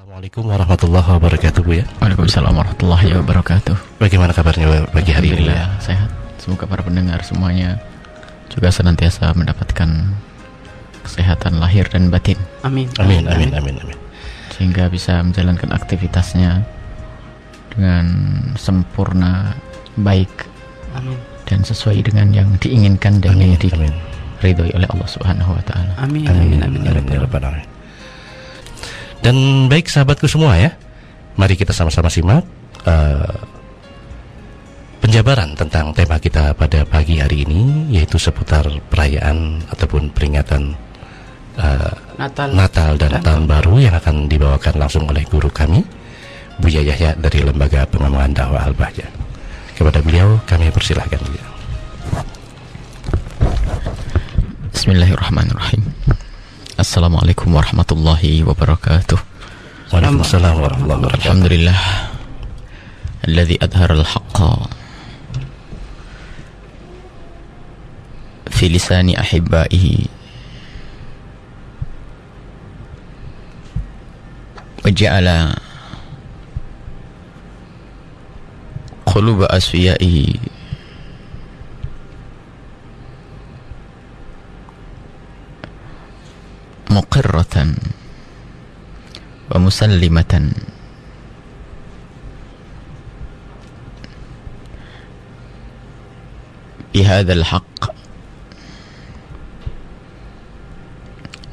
Assalamualaikum warahmatullahi wabarakatuh, Bu ya. Waalaikumsalam warahmatullahi wabarakatuh. Bagaimana kabarnya pagi hari ini? Alhamdulillah sehat. Semoga para pendengar semuanya juga senantiasa mendapatkan kesehatan lahir dan batin. Amin. Amin, amin, amin, amin. Sehingga bisa menjalankan aktivitasnya dengan sempurna, baik, amin, dan sesuai dengan yang diinginkan dan yang diridhoi oleh Allah Subhanahu wa taala. Amin. Amin, amin, ya rabbal alamin. Dan baik sahabatku semua ya, mari kita sama-sama simak penjabaran tentang tema kita pada pagi hari ini, yaitu seputar perayaan ataupun peringatan Natal dan Tahun Baru yang akan dibawakan langsung oleh guru kami, Buya Yahya dari Lembaga Pengembangan Dakwah Al-Bahjah. Kepada beliau kami persilahkan beliau. Bismillahirrahmanirrahim. Assalamualaikum warahmatullahi wabarakatuh. Waalaikumsalam warahmatullahi wabarakatuh. Alhamdulillah alladzi adhara al-haqqa fi lisani ahibbaihi wa ja'ala quluba asfiyaihi muqirratan wa musallimatan bihadzal haqq.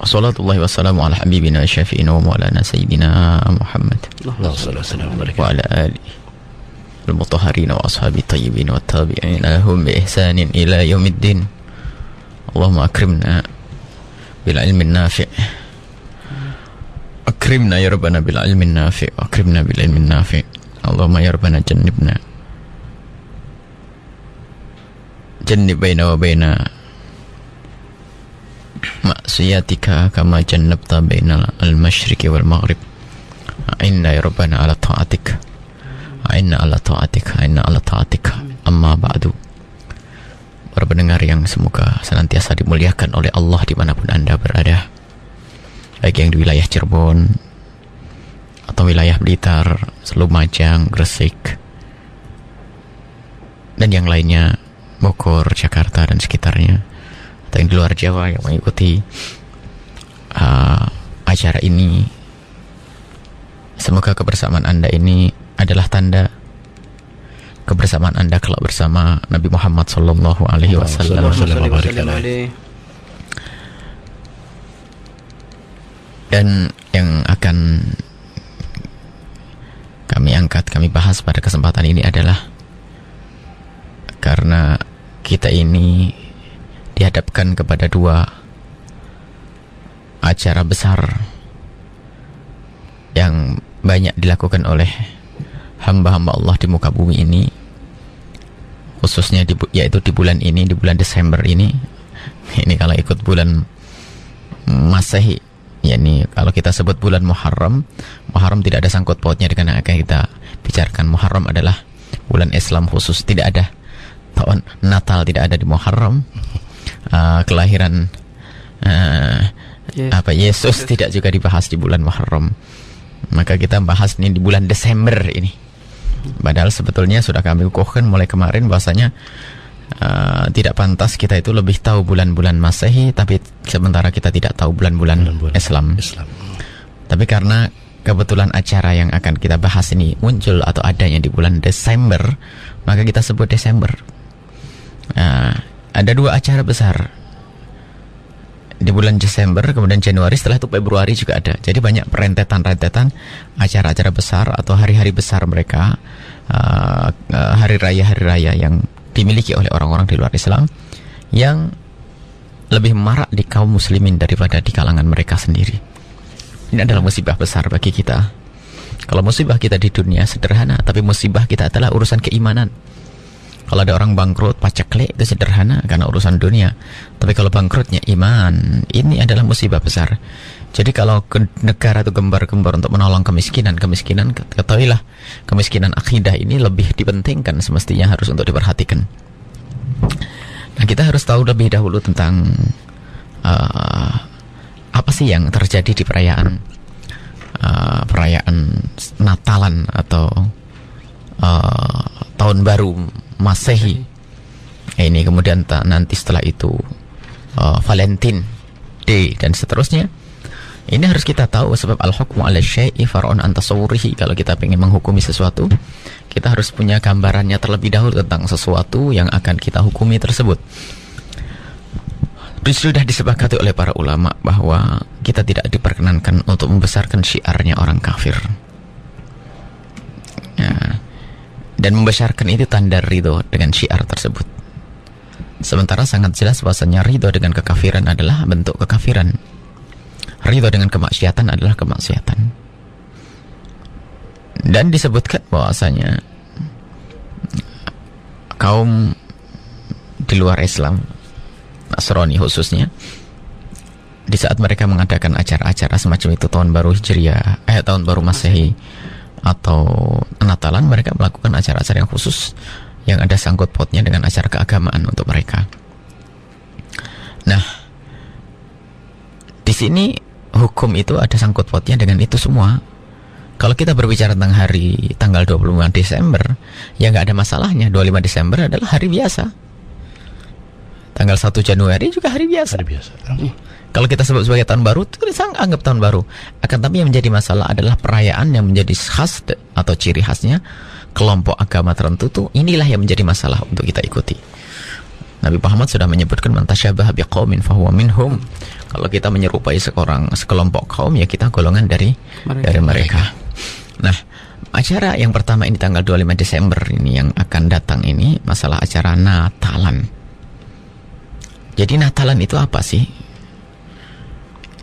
Wassalatullahi wassalamu ala habibina syafi'ina wa maulana sayyidina Muhammad wa ala alihi al-mutahharin wa ashabi tayyibin wa tabi'in lahum bi ihsanin ila yaumiddin. Allahumma akrimna bil ilmin nafi', akrimna ya rabbana bil ilmin nafi', akrimna bil ilmin nafi'. Allahumma ya rabbana jannib baina wa baina ma'siyatika kama jannabta baina al-masyriqi wal maghrib. A'inna ya rabbana ala ta'atik, a'inna ala ta'atik, a'inna ala ta'atik. Amma ba'du. Para pendengar yang semoga senantiasa dimuliakan oleh Allah dimanapun Anda berada, baik yang di wilayah Cirebon atau wilayah Blitar, Lumajang, Gresik, dan yang lainnya, Bogor, Jakarta dan sekitarnya, atau yang di luar Jawa yang mengikuti acara ini. Semoga kebersamaan Anda ini adalah tanda kebersamaan Anda kelak bersama Nabi Muhammad sallallahu alaihi wasallam. Dan yang akan kami bahas pada kesempatan ini adalah karena kita ini dihadapkan kepada dua acara besar yang banyak dilakukan oleh hamba-hamba Allah di muka bumi ini, khususnya yaitu di bulan ini, di bulan Desember ini. Ini kalau ikut bulan Masehi, yakni kalau kita sebut bulan Muharram tidak ada sangkut pautnya dengan yang akan kita bicarakan. Muharram adalah bulan Islam khusus, tidak ada tahun Natal, tidak ada di Muharram. Kelahiran Yesus tidak juga dibahas di bulan Muharram. Maka kita bahas ini di bulan Desember ini. Padahal sebetulnya sudah kami kukuhkan mulai kemarin bahwasanya tidak pantas kita itu lebih tahu bulan-bulan Masehi, tapi sementara kita tidak tahu bulan-bulan Islam. Tapi karena kebetulan acara yang akan kita bahas ini muncul atau adanya di bulan Desember, maka kita sebut Desember. Ada dua acara besar di bulan Desember, kemudian Januari, setelah itu Februari juga ada. Jadi banyak rentetan acara-acara besar atau hari-hari besar mereka, hari raya yang dimiliki oleh orang-orang di luar Islam, yang lebih marak di kaum muslimin daripada di kalangan mereka sendiri. Ini adalah musibah besar bagi kita. Kalau musibah kita di dunia sederhana, tapi musibah kita adalah urusan keimanan. Kalau ada orang bangkrut, paceklik, itu sederhana karena urusan dunia. Tapi kalau bangkrutnya iman, ini adalah musibah besar. Jadi kalau negara itu gembar-gembar untuk menolong kemiskinan, ketahuilah kemiskinan akidah ini lebih dipentingkan, semestinya harus untuk diperhatikan. Nah, kita harus tahu lebih dahulu tentang apa sih yang terjadi di perayaan tahun baru Masehi. Ini kemudian nanti setelah itu Valentine Day dan seterusnya. Ini harus kita tahu, sebab al-hukmu 'ala syai'i far'un an tasawwurihi. Kalau kita ingin menghukumi sesuatu, kita harus punya gambarannya terlebih dahulu tentang sesuatu yang akan kita hukumi tersebut. Sudah disepakati oleh para ulama bahwa kita tidak diperkenankan untuk membesarkan syiarnya orang kafir. Ya. Dan membesarkan itu tanda ridho dengan syiar tersebut. Sementara sangat jelas bahwasanya ridho dengan kekafiran adalah bentuk kekafiran. Ridho dengan kemaksiatan adalah kemaksiatan. Dan disebutkan bahwasanya kaum di luar Islam, Nasrani khususnya, di saat mereka mengadakan acara-acara semacam itu, tahun baru Hijriah, tahun baru Masehi atau Natalan, mereka melakukan acara-acara yang khusus yang ada sangkut pautnya dengan acara keagamaan untuk mereka. Nah, di sini hukum itu ada sangkut pautnya dengan itu semua. Kalau kita berbicara tentang hari tanggal 25 Desember, ya nggak ada masalahnya. 25 Desember adalah hari biasa. Tanggal 1 Januari juga hari biasa. Hari biasa. Kalau kita sebut sebagai tahun baru, itu kita anggap tahun baru. Akan tapi yang menjadi masalah adalah perayaan yang menjadi khas atau ciri khasnya kelompok agama tertentu tuh, inilah yang menjadi masalah untuk kita ikuti. Nabi Muhammad sudah menyebutkan man tasyabaha biqaumin fahuwa minhum. Kalau kita menyerupai sekelompok kaum, ya kita golongan dari mereka. Nah, acara yang pertama ini tanggal 25 Desember ini yang akan datang ini masalah acara Natalan. Jadi Natalan itu apa sih?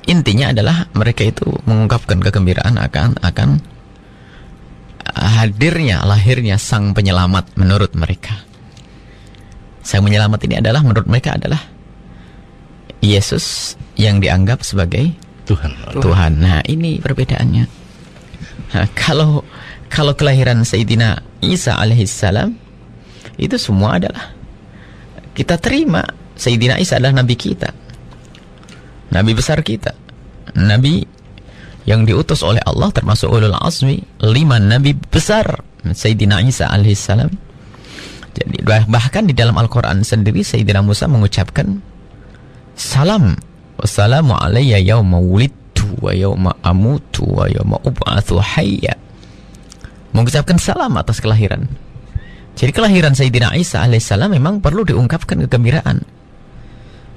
Intinya adalah mereka itu mengungkapkan kegembiraan akan lahirnya sang penyelamat menurut mereka. Sang penyelamat ini adalah menurut mereka adalah Yesus yang dianggap sebagai Tuhan. Nah, ini perbedaannya. Nah, kalau kelahiran Sayyidina Isa alaihissalam itu semua adalah kita terima. Sayyidina Isa adalah nabi kita, nabi besar kita, nabi yang diutus oleh Allah, termasuk ulul azmi, 5 nabi besar Sayyidina Isa alaihissalam. Jadi bahkan di dalam Al-Quran sendiri Sayyidina Musa mengucapkan salam, wassalamu alayya yawma wulidtu wa yawma amutu wa yawma ub'atsu hayya, mengucapkan salam atas kelahiran. Jadi kelahiran Sayyidina Isa alaihissalam memang perlu diungkapkan kegembiraan.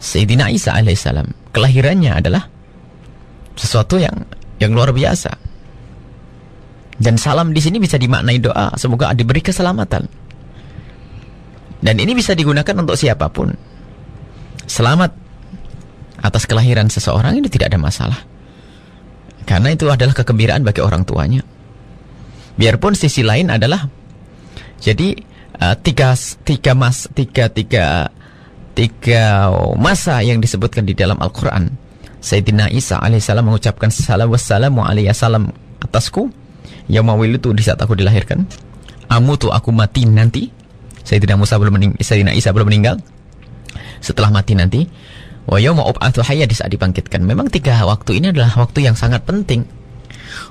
Sayyidina Isa alaihissalam kelahirannya adalah sesuatu yang luar biasa. Dan salam di sini bisa dimaknai doa, semoga diberi keselamatan. Dan ini bisa digunakan untuk siapapun. Selamat atas kelahiran seseorang ini tidak ada masalah. Karena itu adalah kegembiraan bagi orang tuanya. Biarpun sisi lain adalah, jadi tiga masa yang disebutkan di dalam Al-Quran. Sayyidina Isa alaihissalam mengucapkan wassalamu alaiya, salam atasku yauma wulidtu, di saat aku dilahirkan. Amutu, aku mati nanti. Sayyidina Isa belum meninggal, setelah mati nanti. Wa yauma ub'atsu hayya, di saat dibangkitkan. Memang 3 waktu ini adalah waktu yang sangat penting,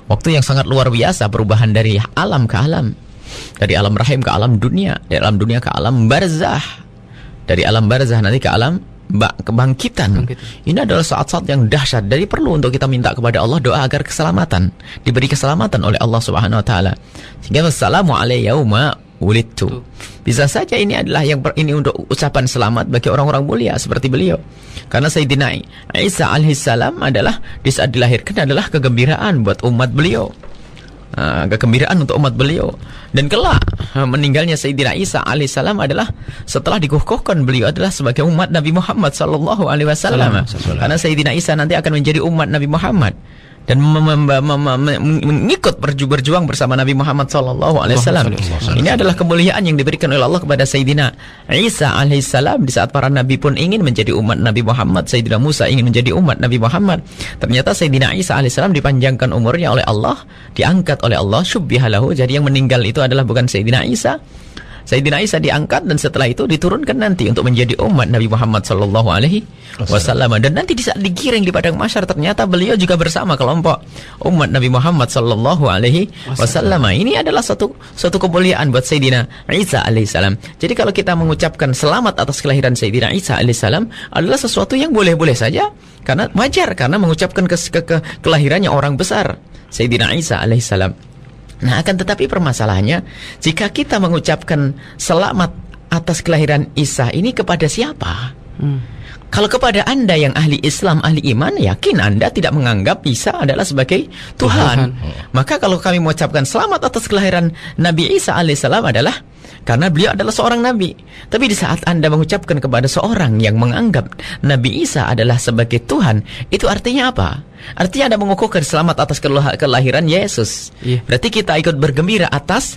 waktu yang sangat luar biasa, perubahan dari alam ke alam, dari alam rahim ke alam dunia, dari alam dunia ke alam barzah, dari alam barzah nanti ke alam kebangkitan. Ini adalah saat-saat yang dahsyat. Jadi perlu untuk kita minta kepada Allah doa agar keselamatan, diberi keselamatan oleh Allah Subhanahu wa taala. Sehingga wassalamu alayya yauma wulidtu. Bisa saja ini adalah ini untuk ucapan selamat bagi orang-orang mulia seperti beliau. Karena Sayyidina Isa alaihissalam adalah di saat dilahirkan adalah kegembiraan buat umat beliau. Kegembiraan untuk umat beliau. Dan kelak meninggalnya Sayyidina Isa alaihissalam adalah setelah dikukuhkan beliau adalah sebagai umat Nabi Muhammad sallallahu alaihi wasallam. Karena Sayyidina Isa nanti akan menjadi umat Nabi Muhammad dan mengikut berjuang bersama Nabi Muhammad sallallahu alaihi wasallam. Ini adalah kemuliaan yang diberikan oleh Allah kepada Sayyidina Isa alaihissalam di saat para nabi pun ingin menjadi umat Nabi Muhammad. Sayyidina Musa ingin menjadi umat Nabi Muhammad. Ternyata Sayyidina Isa alaihissalam dipanjangkan umurnya oleh Allah, diangkat oleh Allah, syubbiha lahu. Jadi yang meninggal itu adalah bukan Sayyidina Isa, Sayyidina Isa diangkat dan setelah itu diturunkan nanti untuk menjadi umat Nabi Muhammad sallallahu alaihi wasallam. Dan nanti di saat digiring di padang mahsyar ternyata beliau juga bersama kelompok umat Nabi Muhammad sallallahu alaihi wasallam. Ini adalah suatu kemuliaan buat Sayyidina Isa alaihissalam. Jadi kalau kita mengucapkan selamat atas kelahiran Sayyidina Isa alaihissalam adalah sesuatu yang boleh-boleh saja, karena wajar, karena mengucapkan kelahirannya orang besar Sayyidina Isa alaihissalam. Nah, akan tetapi permasalahannya, jika kita mengucapkan selamat atas kelahiran Isa ini kepada siapa? Kalau kepada Anda yang ahli Islam, ahli iman, yakin Anda tidak menganggap Isa adalah sebagai Tuhan. Maka kalau kami mengucapkan selamat atas kelahiran Nabi Isa alaihissalam adalah karena beliau adalah seorang nabi. Tapi di saat Anda mengucapkan kepada seorang yang menganggap Nabi Isa adalah sebagai Tuhan, itu artinya apa? Artinya Anda mengukuhkan selamat atas kelahiran Yesus. Berarti kita ikut bergembira atas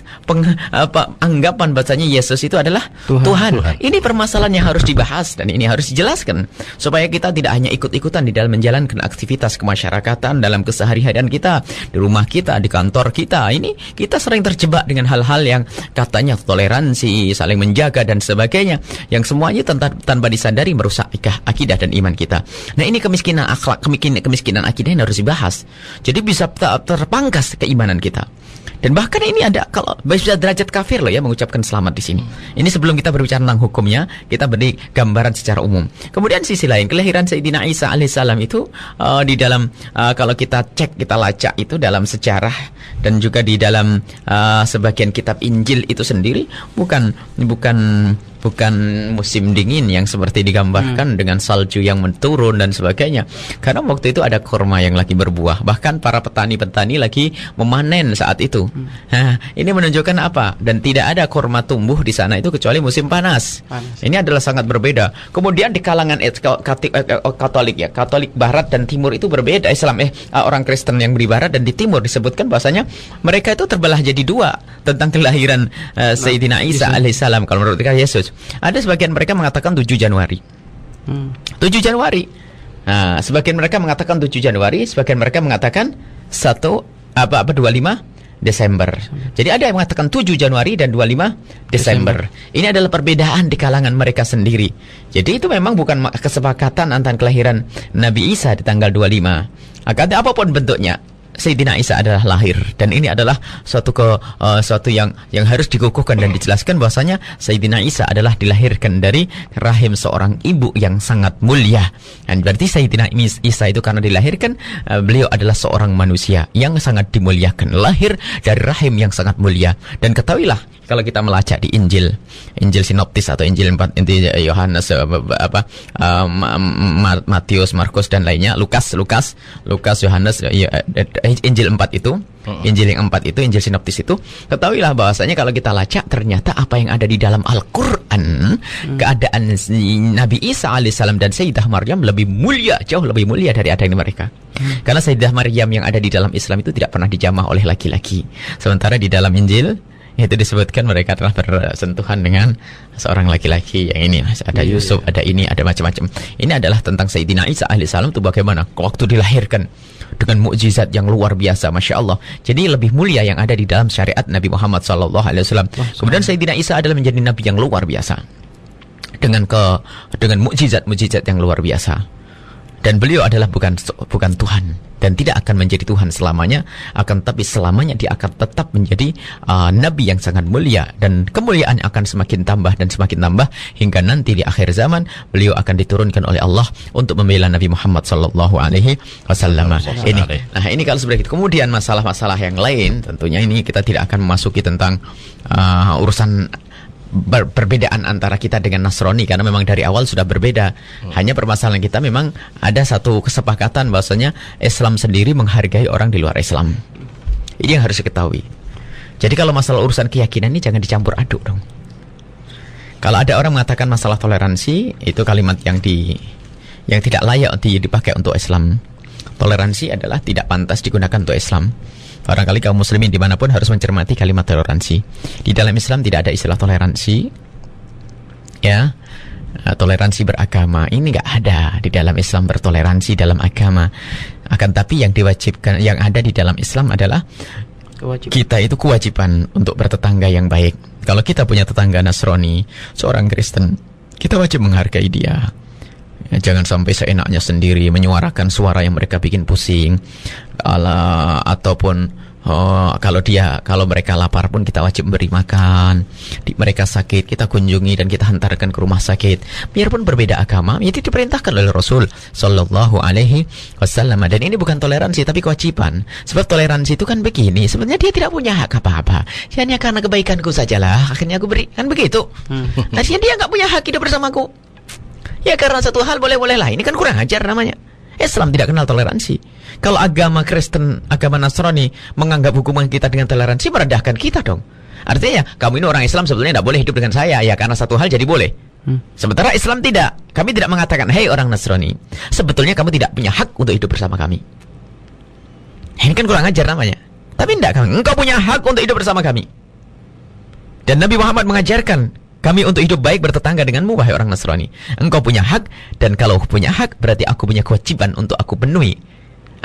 anggapan bahasanya Yesus itu adalah Tuhan. Ini permasalahan yang harus dibahas dan ini harus dijelaskan supaya kita tidak hanya ikut-ikutan di dalam menjalankan aktivitas kemasyarakatan dalam keseharian kita, di rumah kita, di kantor kita. Ini kita sering terjebak dengan hal-hal yang katanya toleransi, saling menjaga dan sebagainya, yang semuanya tanpa disadari merusak akidah dan iman kita. Nah, ini kemiskinan akhlak, kemiskinan akidah yang harus dibahas. Jadi bisa terpangkas keimanan kita. Dan bahkan ini ada kalau bisa derajat kafir loh ya mengucapkan selamat di sini. Ini sebelum kita berbicara tentang hukumnya, kita beri gambaran secara umum. Kemudian sisi lain, kelahiran Sayyidina Isa alaihissalam itu di dalam kalau kita cek, kita lacak itu dalam sejarah dan juga di dalam sebagian kitab Injil itu sendiri bukan musim dingin yang seperti digambarkan dengan salju yang menurun dan sebagainya. Karena waktu itu ada kurma yang lagi berbuah. Bahkan para petani-petani lagi memanen saat itu. Nah, ini menunjukkan apa? Dan tidak ada kurma tumbuh di sana itu kecuali musim panas. Ini adalah sangat berbeda. Kemudian di kalangan Katolik ya, Katolik Barat dan Timur itu berbeda. Orang Kristen yang di Barat dan di Timur disebutkan bahasanya mereka itu terbelah jadi dua tentang kelahiran Sayyidina Isa alaihissalam. Kalau menurut Yesus, ada sebagian mereka mengatakan 7 Januari. 7 Januari. Nah, sebagian mereka mengatakan 7 Januari, sebagian mereka mengatakan 25 Desember. Jadi ada yang mengatakan 7 Januari dan 25 Desember. Ini adalah perbedaan di kalangan mereka sendiri. Jadi itu memang bukan kesepakatan antara kelahiran Nabi Isa di tanggal 25. Apapun bentuknya, Sayyidina Isa adalah lahir, dan ini adalah suatu yang harus dikukuhkan dan dijelaskan bahwasanya Sayyidina Isa adalah dilahirkan dari rahim seorang ibu yang sangat mulia. Dan berarti Sayyidina Isa itu karena dilahirkan, beliau adalah seorang manusia yang sangat dimuliakan, lahir dari rahim yang sangat mulia. Dan ketahuilah, kalau kita melacak di Injil sinoptis atau Injil Yohanes, Matius, Markus dan lainnya, Lukas, Yohanes, Injil 4 itu, Injil yang 4 itu, Injil sinoptis itu, ketahuilah bahwasanya kalau kita lacak ternyata apa yang ada di dalam Al-Qur'an, keadaan Nabi Isa alaihissalam dan Sayyidah Maryam lebih mulia, jauh lebih mulia dari ada yang mereka. Karena Sayyidah Maryam yang ada di dalam Islam itu tidak pernah dijamah oleh laki-laki. Sementara di dalam Injil itu disebutkan mereka telah bersentuhan dengan seorang laki-laki yang ini. Ada Yusuf, ada ini, ada macam-macam. Ini adalah tentang Sayyidina Isa alaihissalam itu bagaimana waktu dilahirkan dengan mukjizat yang luar biasa, Masya Allah. Jadi lebih mulia yang ada di dalam syariat Nabi Muhammad SAW. Kemudian Sayyidina Isa adalah menjadi Nabi yang luar biasa dengan mukjizat yang luar biasa. Dan beliau adalah bukan Tuhan dan tidak akan menjadi Tuhan selamanya, akan tapi selamanya dia akan tetap menjadi Nabi yang sangat mulia, dan kemuliaan akan semakin tambah dan semakin tambah hingga nanti di akhir zaman beliau akan diturunkan oleh Allah untuk membela Nabi Muhammad SAW. Ini kalau seperti itu. Kemudian masalah-masalah yang lain tentunya ini kita tidak akan memasuki tentang urusan perbedaan antara kita dengan Nasrani, karena memang dari awal sudah berbeda. Hanya permasalahan kita memang ada satu kesepakatan bahwasanya Islam sendiri menghargai orang di luar Islam. Ini yang harus diketahui. Jadi kalau masalah urusan keyakinan ini jangan dicampur aduk dong. Kalau ada orang mengatakan masalah toleransi, itu kalimat yang tidak layak dipakai untuk Islam. Toleransi adalah tidak pantas digunakan untuk Islam. Barangkali kaum muslimin dimanapun harus mencermati kalimat toleransi. Di dalam Islam tidak ada istilah toleransi, ya. Toleransi beragama ini nggak ada di dalam Islam, bertoleransi dalam agama. Akan tapi yang diwajibkan, yang ada di dalam Islam adalah kita itu kewajiban untuk bertetangga yang baik. Kalau kita punya tetangga Nasrani, seorang Kristen, kita wajib menghargai dia. Ya, jangan sampai seenaknya sendiri menyuarakan suara yang mereka bikin pusing. Ataupun kalau mereka lapar pun kita wajib memberi makan. Mereka sakit kita kunjungi dan kita hantarkan ke rumah sakit. Biarpun berbeda agama, itu diperintahkan oleh Rasul Sallallahu Alaihi Wasallam. Dan ini bukan toleransi tapi kewajiban. Sebab toleransi itu kan begini, sebenarnya dia tidak punya hak apa-apa. Hanya karena kebaikanku sajalah akhirnya aku beri, kan begitu. Artinya dia nggak punya hak hidup bersamaku. Ya karena satu hal boleh-boleh lah. Ini kan kurang ajar namanya. Islam tidak kenal toleransi. Kalau agama Kristen, agama Nasrani menganggap hubungan kita dengan toleransi, merendahkan kita dong. Artinya, kamu ini orang Islam sebetulnya tidak boleh hidup dengan saya. Ya karena satu hal jadi boleh. Sementara Islam tidak. Kami tidak mengatakan, hei orang Nasrani, sebetulnya kamu tidak punya hak untuk hidup bersama kami. Ini kan kurang ajar namanya. Tapi tidak, engkau punya hak untuk hidup bersama kami. Dan Nabi Muhammad mengajarkan kami untuk hidup baik bertetangga denganmu, wahai orang Nasrani. Engkau punya hak, dan kalau punya hak, berarti aku punya kewajiban untuk aku penuhi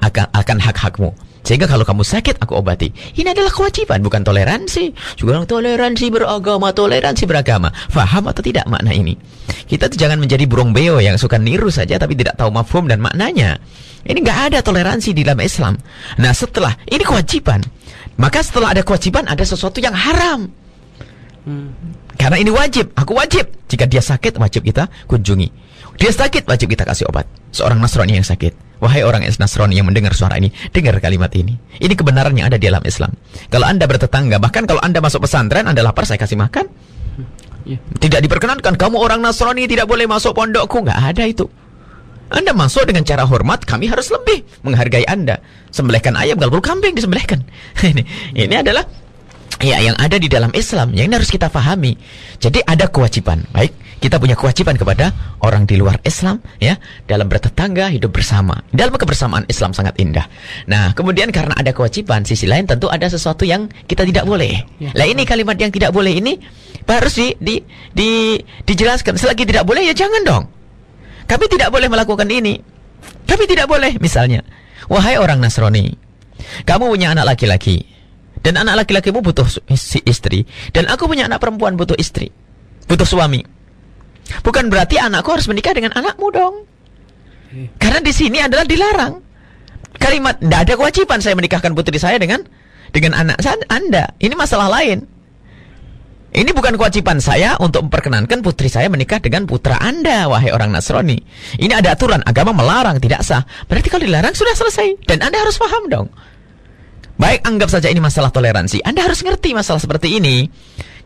akan hak-hakmu. Sehingga kalau kamu sakit, aku obati. Ini adalah kewajiban, bukan toleransi. Juga toleransi beragama, toleransi beragama. Faham atau tidak makna ini? Kita tuh jangan menjadi burung beo yang suka niru saja, tapi tidak tahu mafhum dan maknanya. Ini nggak ada toleransi di dalam Islam. Nah setelah, ini kewajiban. Maka setelah ada kewajiban, ada sesuatu yang haram. Karena ini wajib, aku wajib. Jika dia sakit, wajib kita kunjungi. Dia sakit, wajib kita kasih obat. Seorang Nasrani yang sakit, wahai orang Nasrani yang mendengar suara ini, dengar kalimat ini. Ini kebenaran yang ada di dalam Islam. Kalau Anda bertetangga, bahkan kalau Anda masuk pesantren, Anda lapar, saya kasih makan. Tidak diperkenankan, kamu orang Nasrani tidak boleh masuk pondokku. Nggak ada itu. Anda masuk dengan cara hormat, kami harus lebih menghargai Anda. Sembelihkan ayam, kalau perlu kambing disembelihkan. Ini adalah ya yang ada di dalam Islam. Yang ini harus kita pahami. Jadi ada kewajiban. Baik, kita punya kewajiban kepada orang di luar Islam, ya, dalam bertetangga, hidup bersama. Dalam kebersamaan Islam sangat indah. Nah, kemudian karena ada kewajiban, sisi lain tentu ada sesuatu yang kita tidak boleh. Lah ini kalimat yang tidak boleh ini harus dijelaskan. Selagi tidak boleh ya jangan dong. Kami tidak boleh melakukan ini. Kami tidak boleh, misalnya, wahai orang Nasrani, kamu punya anak laki-laki. Dan anak laki-lakimu butuh istri. Dan aku punya anak perempuan butuh istri. Butuh suami. Bukan berarti anakku harus menikah dengan anakmu dong. Karena di sini adalah dilarang. Kalimat, tidak ada kewajiban saya menikahkan putri saya dengan anak Anda. Ini masalah lain. Ini bukan kewajiban saya untuk memperkenankan putri saya menikah dengan putra Anda, wahai orang Nasrani. Ini ada aturan, agama melarang, tidak sah. Berarti kalau dilarang sudah selesai. Dan Anda harus paham dong. Baik, anggap saja ini masalah toleransi. Anda harus ngerti masalah seperti ini.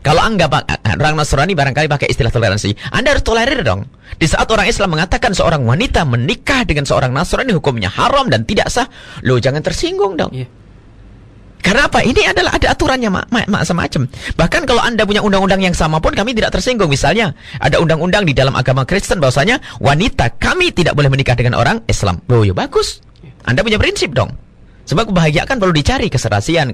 Kalau anggap orang Nasrani barangkali pakai istilah toleransi, Anda harus tolerir dong. Di saat orang Islam mengatakan seorang wanita menikah dengan seorang Nasrani hukumnya haram dan tidak sah, lo jangan tersinggung dong. Karena apa? Ini adalah ada aturannya macam-macam. Bahkan kalau Anda punya undang-undang yang sama pun kami tidak tersinggung. Misalnya ada undang-undang di dalam agama Kristen bahwasanya wanita kami tidak boleh menikah dengan orang Islam. Oh ya bagus. Anda punya prinsip dong. Sebab kebahagiaan kan perlu dicari, keserasian,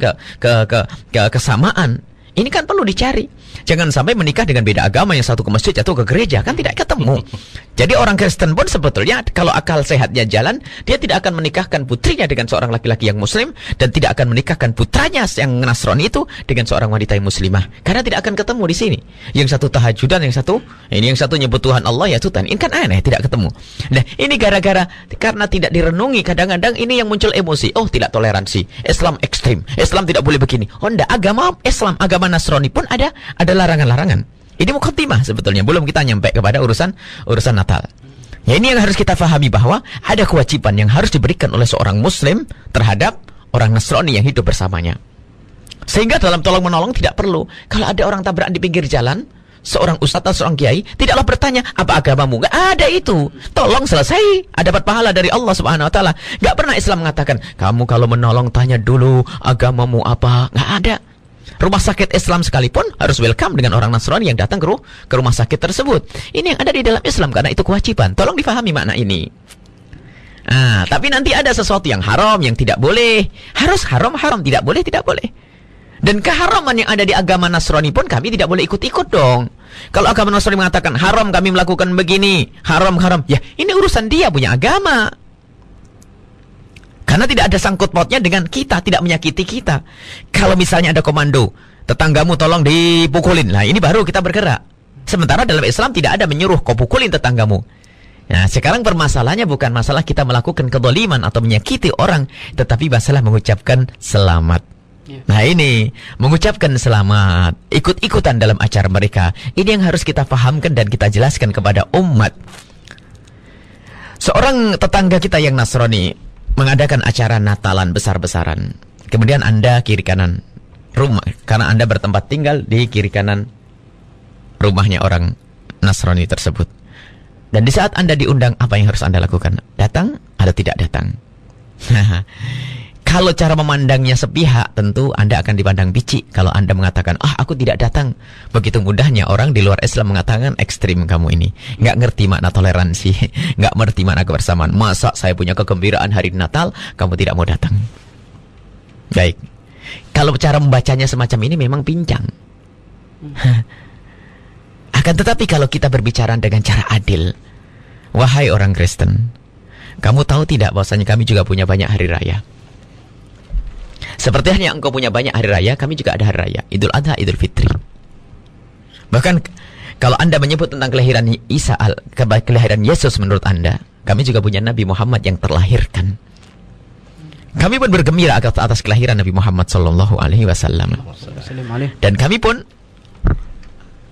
kesamaan. Ini kan perlu dicari. Jangan sampai menikah dengan beda agama, yang satu ke masjid atau ke gereja, kan tidak ketemu. Jadi orang Kristen pun sebetulnya kalau akal sehatnya jalan, dia tidak akan menikahkan putrinya dengan seorang laki-laki yang Muslim, dan tidak akan menikahkan putranya yang Nasrani itu dengan seorang wanita yang Muslimah. Karena tidak akan ketemu di sini. Yang satu tahajudan, yang satu nyebut Tuhan Allah ya Tuhan. Ini kan aneh, tidak ketemu. Nah, ini karena tidak direnungi, kadang-kadang ini yang muncul emosi. Oh, tidak toleransi. Islam ekstrim. Islam tidak boleh begini. Oh, enggak, agama Islam, agama Nasrani pun ada larangan-larangan. Ini mukhatimah sebetulnya, belum kita nyampe kepada urusan Natal. Ya, ini yang harus kita fahami, bahwa ada kewajiban yang harus diberikan oleh seorang Muslim terhadap orang Nasrani yang hidup bersamanya. Sehingga dalam tolong-menolong tidak perlu. Kalau ada orang tabrakan di pinggir jalan, seorang ustadz atau seorang kiai tidaklah bertanya, apa agamamu? Nggak ada itu. Tolong selesai, dapat pahala dari Allah Subhanahu Wa Taala. Nggak pernah Islam mengatakan, kamu kalau menolong tanya dulu agamamu apa. Nggak ada. Rumah sakit Islam sekalipun harus welcome dengan orang Nasrani yang datang ke rumah sakit tersebut. Ini yang ada di dalam Islam, karena itu kewajiban. Tolong difahami makna ini. Tapi nanti ada sesuatu yang haram, yang tidak boleh. Harus haram, tidak boleh, tidak boleh. Dan keharaman yang ada di agama Nasrani pun kami tidak boleh ikut-ikut dong. Kalau agama Nasrani mengatakan haram kami melakukan begini, haram, ya ini urusan dia punya agama. Karena tidak ada sangkut pautnya dengan kita, tidak menyakiti kita. Kalau misalnya ada komando, tetanggamu tolong dipukulin. Nah, ini baru kita bergerak. Sementara dalam Islam tidak ada menyuruh kau pukulin tetanggamu. Nah, sekarang permasalahannya bukan masalah kita melakukan kezaliman atau menyakiti orang, tetapi masalah mengucapkan selamat. Nah, ini mengucapkan selamat, ikut-ikutan dalam acara mereka. Ini yang harus kita pahamkan dan kita jelaskan kepada umat. Seorang tetangga kita yang Nasrani mengadakan acara Natalan besar-besaran. Kemudian Anda kiri kanan rumah, karena Anda bertempat tinggal di kiri kanan rumahnya orang Nasrani tersebut. Dan di saat Anda diundang, apa yang harus Anda lakukan? Datang atau tidak datang? Kalau cara memandangnya sepihak, tentu Anda akan dipandang bicik. Kalau Anda mengatakan, aku tidak datang. Begitu mudahnya orang di luar Islam mengatakan, ekstrim kamu ini. Nggak ngerti makna toleransi. Nggak ngerti makna kebersamaan. Masa saya punya kegembiraan hari Natal, kamu tidak mau datang? Baik. Kalau cara membacanya semacam ini memang pincang. Akan tetapi kalau kita berbicara dengan cara adil, wahai orang Kristen, kamu tahu tidak bahwasanya kami juga punya banyak hari raya. Seperti halnya engkau punya banyak hari raya, kami juga ada hari raya, Idul Adha, Idul Fitri. Bahkan kalau Anda menyebut tentang kelahiran Isa, kelahiran Yesus menurut Anda, kami juga punya Nabi Muhammad yang terlahirkan. Kami pun bergembira atas kelahiran Nabi Muhammad sallallahu alaihi wasallam. Dan kami pun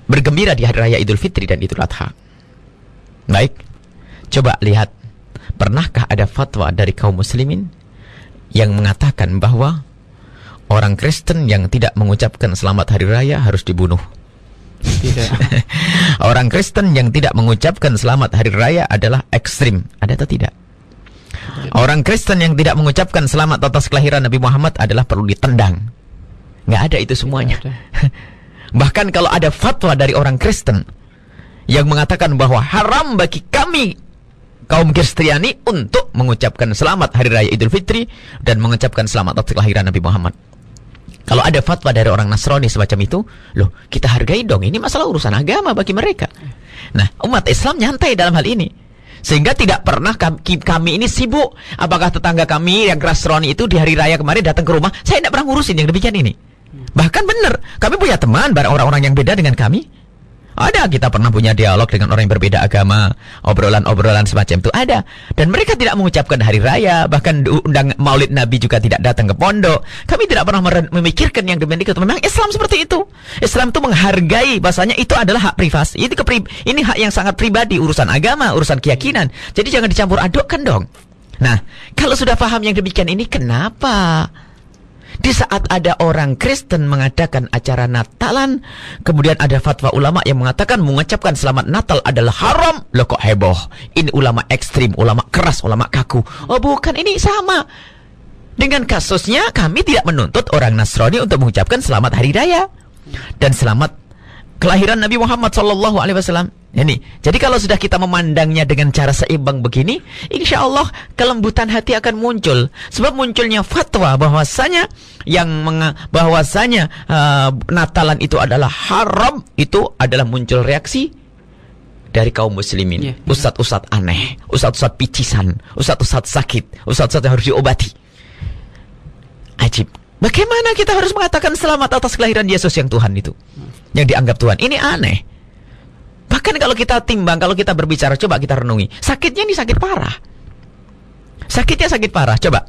bergembira di hari raya Idul Fitri dan Idul Adha. Baik. Coba lihat, pernahkah ada fatwa dari kaum muslimin yang mengatakan bahwa orang Kristen yang tidak mengucapkan selamat hari raya harus dibunuh? Tidak. Orang Kristen yang tidak mengucapkan selamat hari raya adalah ekstrim. Ada atau tidak? Orang Kristen yang tidak mengucapkan selamat atas kelahiran Nabi Muhammad adalah perlu ditendang. Nggak ada itu semuanya. Bahkan kalau ada fatwa dari orang Kristen yang mengatakan bahwa haram bagi kami kaum Kristiani untuk mengucapkan selamat hari raya Idul Fitri dan mengucapkan selamat atas kelahiran Nabi Muhammad. Kalau ada fatwa dari orang Nasrani semacam itu, loh, kita hargai dong, ini masalah urusan agama bagi mereka. Nah, umat Islam nyantai dalam hal ini. Sehingga tidak pernah kami ini sibuk. Apakah tetangga kami yang Nasrani itu di hari raya kemarin datang ke rumah, saya tidak pernah ngurusin yang demikian ini. Bahkan benar, kami punya teman orang-orang yang beda dengan kami. Ada, kita pernah punya dialog dengan orang yang berbeda agama, obrolan-obrolan semacam itu ada. Dan mereka tidak mengucapkan hari raya, bahkan undang Maulid Nabi juga tidak datang ke pondok. Kami tidak pernah memikirkan yang demikian. Memang Islam seperti itu. Islam itu menghargai bahasanya itu adalah hak privasi. Ini hak yang sangat pribadi, urusan agama, urusan keyakinan. Jadi jangan dicampur adukkan dong. Nah, kalau sudah paham yang demikian ini, kenapa di saat ada orang Kristen mengadakan acara Natalan, kemudian ada fatwa ulama yang mengatakan mengucapkan selamat Natal adalah haram? Loh, kok heboh? Ini ulama ekstrim, ulama keras, ulama kaku. Oh bukan, ini sama. Dengan kasusnya kami tidak menuntut orang Nasrani untuk mengucapkan selamat hari raya dan selamat kelahiran Nabi Muhammad SAW. Ini. Jadi kalau sudah kita memandangnya dengan cara seimbang begini, insya Allah kelembutan hati akan muncul. Sebab munculnya fatwa bahwasanya Natalan itu adalah haram, itu adalah muncul reaksi dari kaum muslimin. Ustadz-ustadz aneh, ustadz-ustadz picisan, ustadz-ustadz sakit, ustadz-ustadz yang harus diobati. Ajib. Bagaimana kita harus mengatakan selamat atas kelahiran Yesus yang Tuhan itu, yang dianggap Tuhan? Ini aneh. Bahkan kalau kita timbang, kalau kita berbicara, coba kita renungi. Sakitnya ini sakit parah. Sakitnya sakit parah. Coba.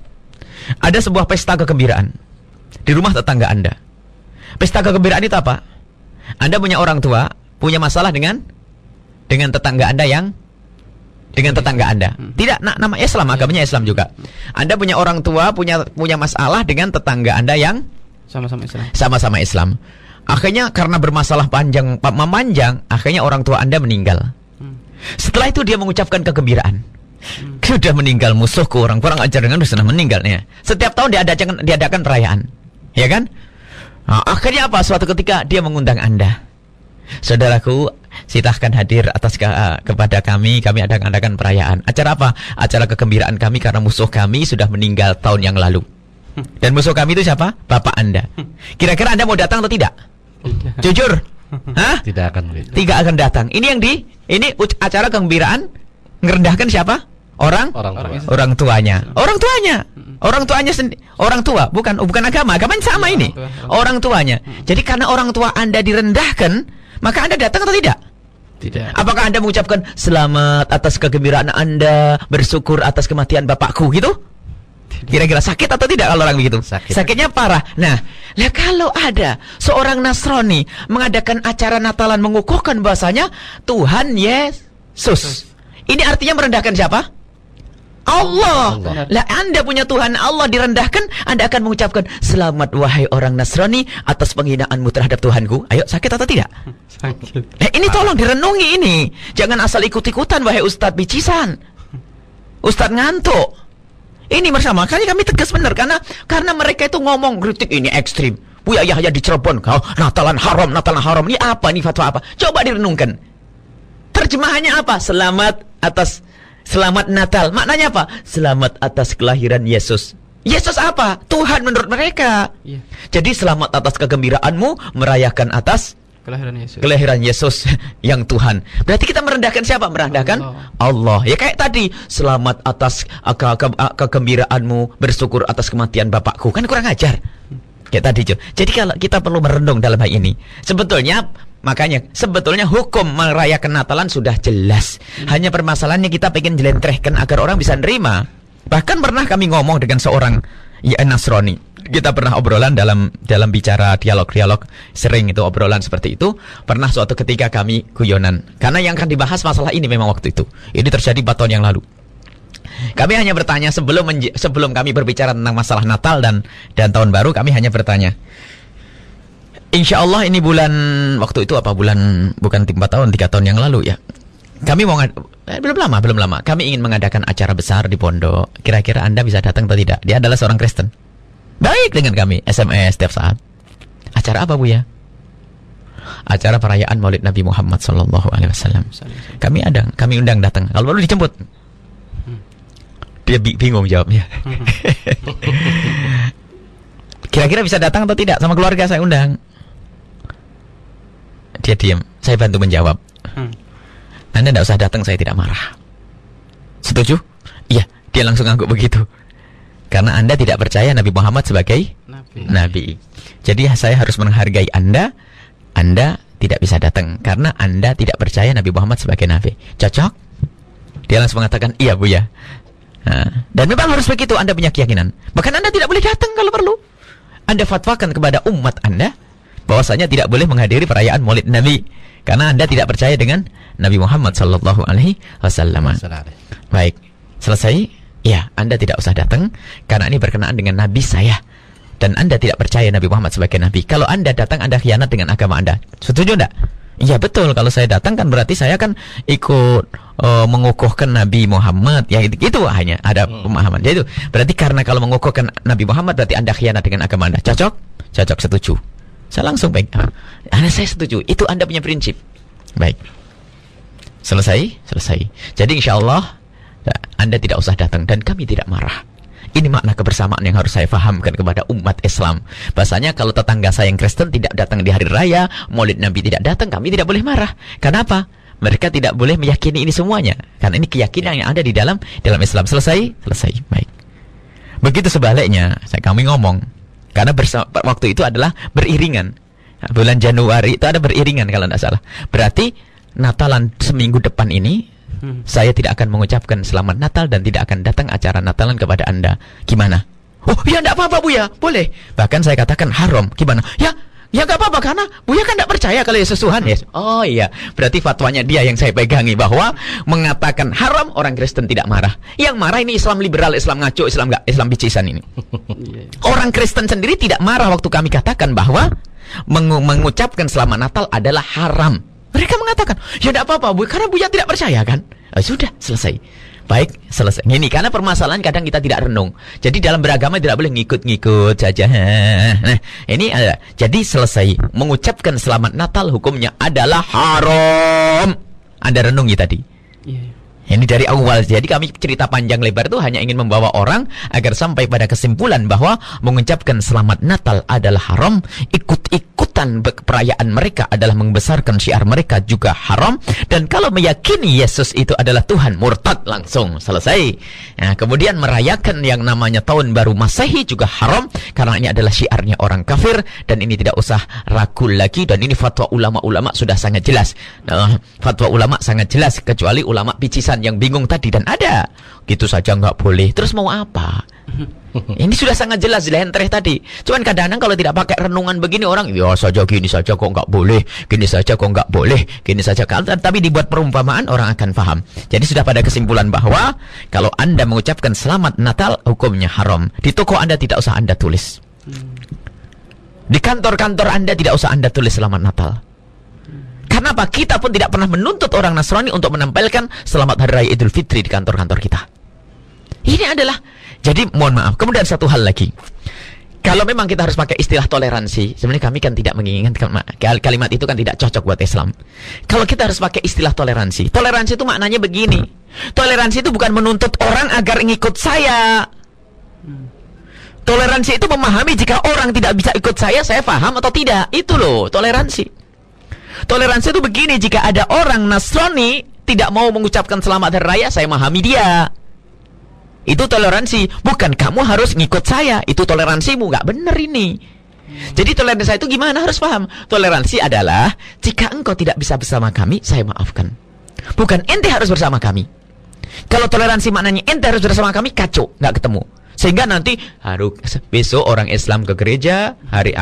Ada sebuah pesta kegembiraan di rumah tetangga Anda. Pesta kegembiraan itu apa? Anda punya orang tua, punya masalah dengan tetangga Anda yang dengan tetangga Anda. Tidak, nama Islam, agamanya Islam juga. Anda punya orang tua, punya masalah dengan tetangga Anda yang sama-sama Islam. Akhirnya karena bermasalah memanjang, akhirnya orang tua Anda meninggal. Setelah itu dia mengucapkan kegembiraan. Sudah meninggal musuhku, orang kurang ajar dengan sudah meninggal. Ya. Setiap tahun diadakan perayaan, ya kan? Nah, akhirnya apa? Suatu ketika dia mengundang Anda. Saudaraku, silahkan hadir atas kepada kami adakan perayaan. Acara apa? Acara kegembiraan kami karena musuh kami sudah meninggal tahun yang lalu. Dan musuh kami itu siapa? Bapak Anda. Kira-kira Anda mau datang atau tidak? Jujur? Hah? Tidak akan datang. Ini acara kegembiraan ngerendahkan siapa? Orang tuanya. Orang tuanya orang tua, bukan agama. Agamanya sama ini. Orang tuanya. Jadi karena orang tua Anda direndahkan, maka Anda datang atau tidak? Tidak. Apakah Anda mengucapkan selamat atas kegembiraan Anda, bersyukur atas kematian bapakku gitu? Kira-kira sakit atau tidak kalau orang begitu? Sakitnya parah. Nah, kalau ada seorang Nasrani mengadakan acara Natalan mengukuhkan bahasanya Tuhan Yesus, ini artinya merendahkan siapa? Allah. Lah Anda punya Tuhan Allah direndahkan, Anda akan mengucapkan selamat wahai orang Nasrani atas penghinaanmu terhadap Tuhanku. Ayo, sakit atau tidak? Sakit. Ini tolong direnungi ini. Jangan asal ikut-ikutan wahai Ustadz bicisan, Ustadz ngantuk. Ini bersama kali kami tegas benar karena mereka itu ngomong kritik ini ekstrim. Buya Yahya di Cirebon, Natalan haram. Ini apa? Ini fatwa apa? Coba direnungkan. Terjemahannya apa? Selamat Natal. Maknanya apa? Selamat atas kelahiran Yesus. Yesus apa? Tuhan menurut mereka. Iya. Jadi selamat atas kegembiraanmu merayakan atas kelahiran Yesus yang Tuhan. Berarti kita merendahkan siapa? Merendahkan Allah. Ya kayak tadi, selamat atas kegembiraanmu, bersyukur atas kematian bapakku. Kan kurang ajar. Kayak tadi, Jo. Jadi kalau kita perlu merenung dalam hal ini. Sebetulnya hukum merayakan Natalan sudah jelas. Hanya permasalahannya kita pengen jelentrehkan agar orang bisa nerima. Bahkan pernah kami ngomong dengan seorang Nasrani. Kita pernah obrolan dalam bicara dialog sering itu obrolan seperti itu. Pernah suatu ketika kami guyonan. Karena yang akan dibahas masalah ini memang waktu itu. Ini terjadi 4 tahun yang lalu. Kami hanya bertanya sebelum kami berbicara tentang masalah Natal dan tahun baru, kami hanya bertanya. Insya Allah ini bulan waktu itu apa bulan bukan 4 tahun 3 tahun yang lalu ya. Kami mau belum lama. Kami ingin mengadakan acara besar di pondok. Kira-kira Anda bisa datang atau tidak? Dia adalah seorang Kristen. Baik dengan kami, SMS setiap saat. Acara apa Bu ya? Acara perayaan Maulid Nabi Muhammad SAW. Kami undang datang. Kalau perlu dijemput. Dia bingung jawabnya. Kira-kira bisa datang atau tidak? Sama keluarga saya undang. Dia diam. Saya bantu menjawab. Anda tidak usah datang, saya tidak marah. Setuju? Iya. Dia langsung anggap begitu. Karena Anda tidak percaya Nabi Muhammad sebagai Nabi. Jadi saya harus menghargai Anda. Anda tidak bisa datang karena Anda tidak percaya Nabi Muhammad sebagai Nabi. Cocok? Dia langsung mengatakan, iya Bu ya. Nah, dan memang harus begitu, Anda punya keyakinan. Bahkan Anda tidak boleh datang kalau perlu. Anda fatwakan kepada umat Anda bahwasanya tidak boleh menghadiri perayaan Maulid Nabi karena Anda tidak percaya dengan Nabi Muhammad sallallahu alaihi wasallam. Baik, selesai? Ya, Anda tidak usah datang karena ini berkenaan dengan Nabi saya dan Anda tidak percaya Nabi Muhammad sebagai Nabi. Kalau Anda datang, Anda khianat dengan agama Anda. Setuju enggak? Iya betul, kalau saya datang kan berarti saya kan ikut mengukuhkan Nabi Muhammad. Ya itu hanya ada pemahaman. Jadi itu berarti karena kalau mengukuhkan Nabi Muhammad berarti Anda khianat dengan agama Anda. Cocok? Cocok, setuju. Saya langsung baik. Saya setuju. Itu Anda punya prinsip. Baik. Selesai? Jadi insya Allah Anda tidak usah datang dan kami tidak marah. Ini makna kebersamaan yang harus saya fahamkan kepada umat Islam. Bahasanya kalau tetangga saya yang Kristen tidak datang di hari raya, Maulid Nabi tidak datang, kami tidak boleh marah. Kenapa? Mereka tidak boleh meyakini ini semuanya. Karena ini keyakinan yang ada di dalam Islam. Selesai? Baik. Begitu sebaliknya, kami ngomong. Karena waktu itu adalah beriringan. Bulan Januari itu ada beriringan kalau tidak salah. Berarti Natalan seminggu depan ini saya tidak akan mengucapkan selamat Natal dan tidak akan datang acara Natalan kepada Anda. Gimana? Oh ya tidak apa-apa Bu ya, boleh. Bahkan saya katakan haram. Gimana? Ya nggak apa-apa karena Bu ya kan tidak percaya kalau Yesus Tuhan. Yes. Oh iya, berarti fatwanya dia yang saya pegangi bahwa mengatakan haram orang Kristen tidak marah. Yang marah ini Islam liberal, Islam ngaco, Islam bicisan ini. Orang Kristen sendiri tidak marah waktu kami katakan bahwa mengucapkan selamat Natal adalah haram. Mereka mengatakan, ya tidak apa-apa Bu, karena Bu ya tidak percaya kan? Sudah, selesai. Baik, selesai. Ini karena permasalahan kadang kita tidak renung. Jadi dalam beragama tidak boleh ngikut-ngikut saja. Nah, ini ada. Jadi selesai. Mengucapkan selamat Natal hukumnya adalah haram. Anda renungi tadi. Ini dari awal. Jadi kami cerita panjang lebar itu hanya ingin membawa orang agar sampai pada kesimpulan bahwa mengucapkan selamat Natal adalah haram. Ikut-ikutan merayakan perayaan mereka adalah membesarkan syiar mereka juga haram. Dan kalau meyakini Yesus itu adalah Tuhan, murtad langsung, selesai. Nah, kemudian merayakan yang namanya tahun baru Masehi juga haram, karena ini adalah syiarnya orang kafir, dan ini tidak usah ragu lagi. Dan ini fatwa ulama-ulama sudah sangat jelas. Fatwa ulama sangat jelas, kecuali ulama picisan yang bingung tadi. Dan ada gitu saja nggak boleh, terus mau apa? Ini sudah sangat jelas di lentreh tadi. Cuman kadang-kadang kalau tidak pakai renungan begini, orang ya saja gini saja kok nggak boleh, gini saja kok nggak boleh, gini saja. Tapi dibuat perumpamaan, orang akan paham. Jadi sudah pada kesimpulan bahwa kalau Anda mengucapkan selamat Natal, hukumnya haram. Di toko Anda tidak usah Anda tulis. Di kantor-kantor Anda tidak usah Anda tulis selamat Natal. Karena apa? Kita pun tidak pernah menuntut orang Nasrani untuk menempelkan selamat Hari Raya Idul Fitri di kantor-kantor kita. Ini adalah, jadi mohon maaf. Kemudian satu hal lagi, kalau memang kita harus pakai istilah toleransi, sebenarnya kami kan tidak menginginkan kalimat itu, kan tidak cocok buat Islam. Kalau kita harus pakai istilah toleransi, toleransi itu maknanya begini. Toleransi itu bukan menuntut orang agar ngikut saya. Toleransi itu memahami jika orang tidak bisa ikut saya paham atau tidak. Itu loh toleransi. Toleransi itu begini, jika ada orang Nasrani tidak mau mengucapkan selamat Hari Raya, saya memahami dia. Itu toleransi, bukan kamu harus ngikut saya. Itu toleransimu, nggak bener ini. Jadi toleransi saya itu gimana, harus paham. Toleransi adalah jika engkau tidak bisa bersama kami, saya maafkan. Bukan ente harus bersama kami. Kalau toleransi maknanya ente harus bersama kami, kacau, nggak ketemu. Sehingga nanti harus besok orang Islam ke gereja, hari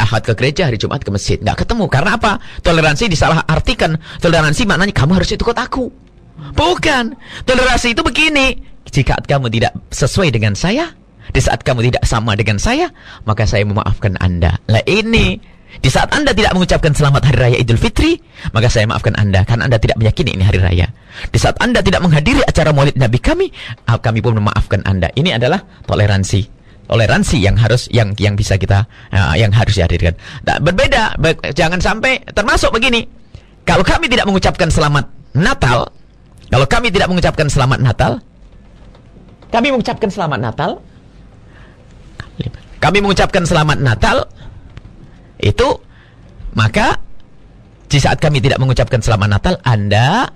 Ahad ke gereja, hari Jumat ke masjid, nggak ketemu. Karena apa? Toleransi disalah artikan. Toleransi maknanya kamu harus ikut aku. Bukan. Toleransi itu begini. Jika kamu tidak sesuai dengan saya, di saat kamu tidak sama dengan saya, maka saya memaafkan Anda. Lah ini, di saat Anda tidak mengucapkan selamat Hari Raya Idul Fitri, maka saya maafkan Anda, karena Anda tidak meyakini ini hari raya. Di saat Anda tidak menghadiri acara Maulid Nabi kami pun memaafkan Anda. Ini adalah toleransi. Toleransi yang harus yang bisa kita yang harus dihadirkan. Nah, berbeda, jangan sampai termasuk begini. Kalau kami tidak mengucapkan selamat Natal, kami mengucapkan selamat Natal itu, maka di saat kami tidak mengucapkan selamat Natal, Anda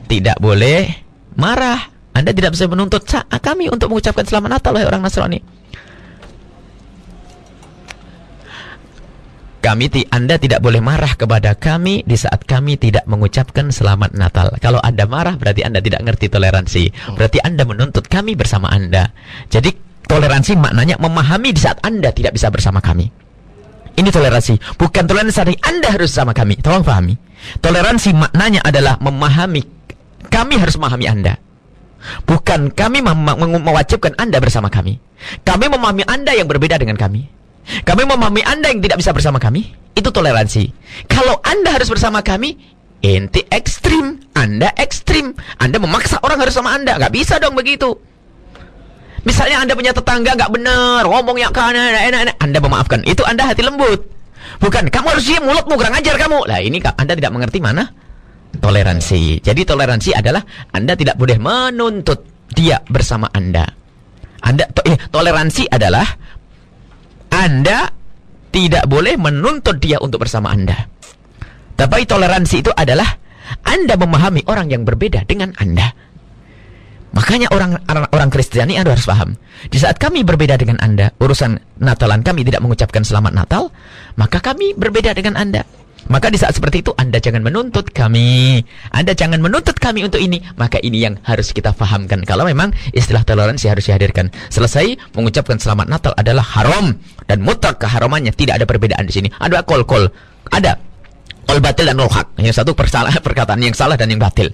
tidak boleh marah. Anda tidak bisa menuntut kami untuk mengucapkan selamat Natal, wahai orang Nasrani. Anda tidak boleh marah kepada kami di saat kami tidak mengucapkan selamat Natal. Kalau Anda marah, berarti Anda tidak ngerti toleransi. Berarti Anda menuntut kami bersama Anda. Jadi toleransi maknanya memahami di saat Anda tidak bisa bersama kami. Ini toleransi. Bukan toleransi Anda harus bersama kami. Tolong pahami. Toleransi maknanya adalah memahami. Kami harus memahami Anda. Bukan kami mewajibkan Anda bersama kami. Kami memahami Anda yang berbeda dengan kami. Kami memahami Anda yang tidak bisa bersama kami. Itu toleransi. Kalau Anda harus bersama kami, ente ekstrim. Anda ekstrim. Anda memaksa orang harus sama Anda. Gak bisa dong begitu. Misalnya Anda punya tetangga gak benar, ngomong yang enak-enak, Anda memaafkan. Itu Anda hati lembut. Bukan, kamu harus diam, mulutmu kurang ajar kamu. Lah ini Anda tidak mengerti mana toleransi. Jadi toleransi adalah Anda tidak boleh menuntut dia bersama Anda. Toleransi adalah Anda tidak boleh menuntut dia untuk bersama Anda. Tapi toleransi itu adalah Anda memahami orang yang berbeda dengan Anda. Makanya orang Kristiani Anda harus paham. Di saat kami berbeda dengan Anda, urusan Natalan kami tidak mengucapkan selamat Natal, maka kami berbeda dengan Anda. Maka di saat seperti itu Anda jangan menuntut kami. Anda jangan menuntut kami untuk ini. Maka ini yang harus kita fahamkan. Kalau memang istilah toleransi harus dihadirkan. Selesai, mengucapkan selamat Natal adalah haram. Dan mutlak keharamannya, tidak ada perbedaan di sini. Ada kol. Ada kol batil dan nol hak. Yang satu perkataan yang salah dan yang batil.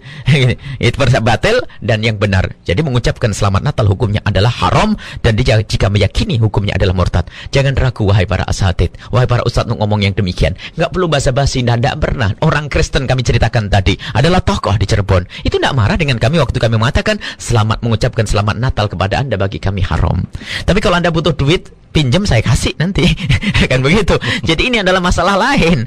Itu batil dan yang benar. Jadi mengucapkan selamat Natal hukumnya adalah haram. Dan jika meyakini hukumnya adalah murtad. Jangan ragu wahai para asatid, wahai para ustadz ngomong yang demikian. Nggak perlu basa-basi. Tidak pernah. Orang Kristen kami ceritakan tadi adalah tokoh di Cirebon. Itu tidak marah dengan kami waktu kami mengatakan mengucapkan selamat Natal kepada Anda bagi kami haram. Tapi kalau Anda butuh duit, pinjam saya kasih nanti. Kan begitu. Jadi ini adalah masalah lain.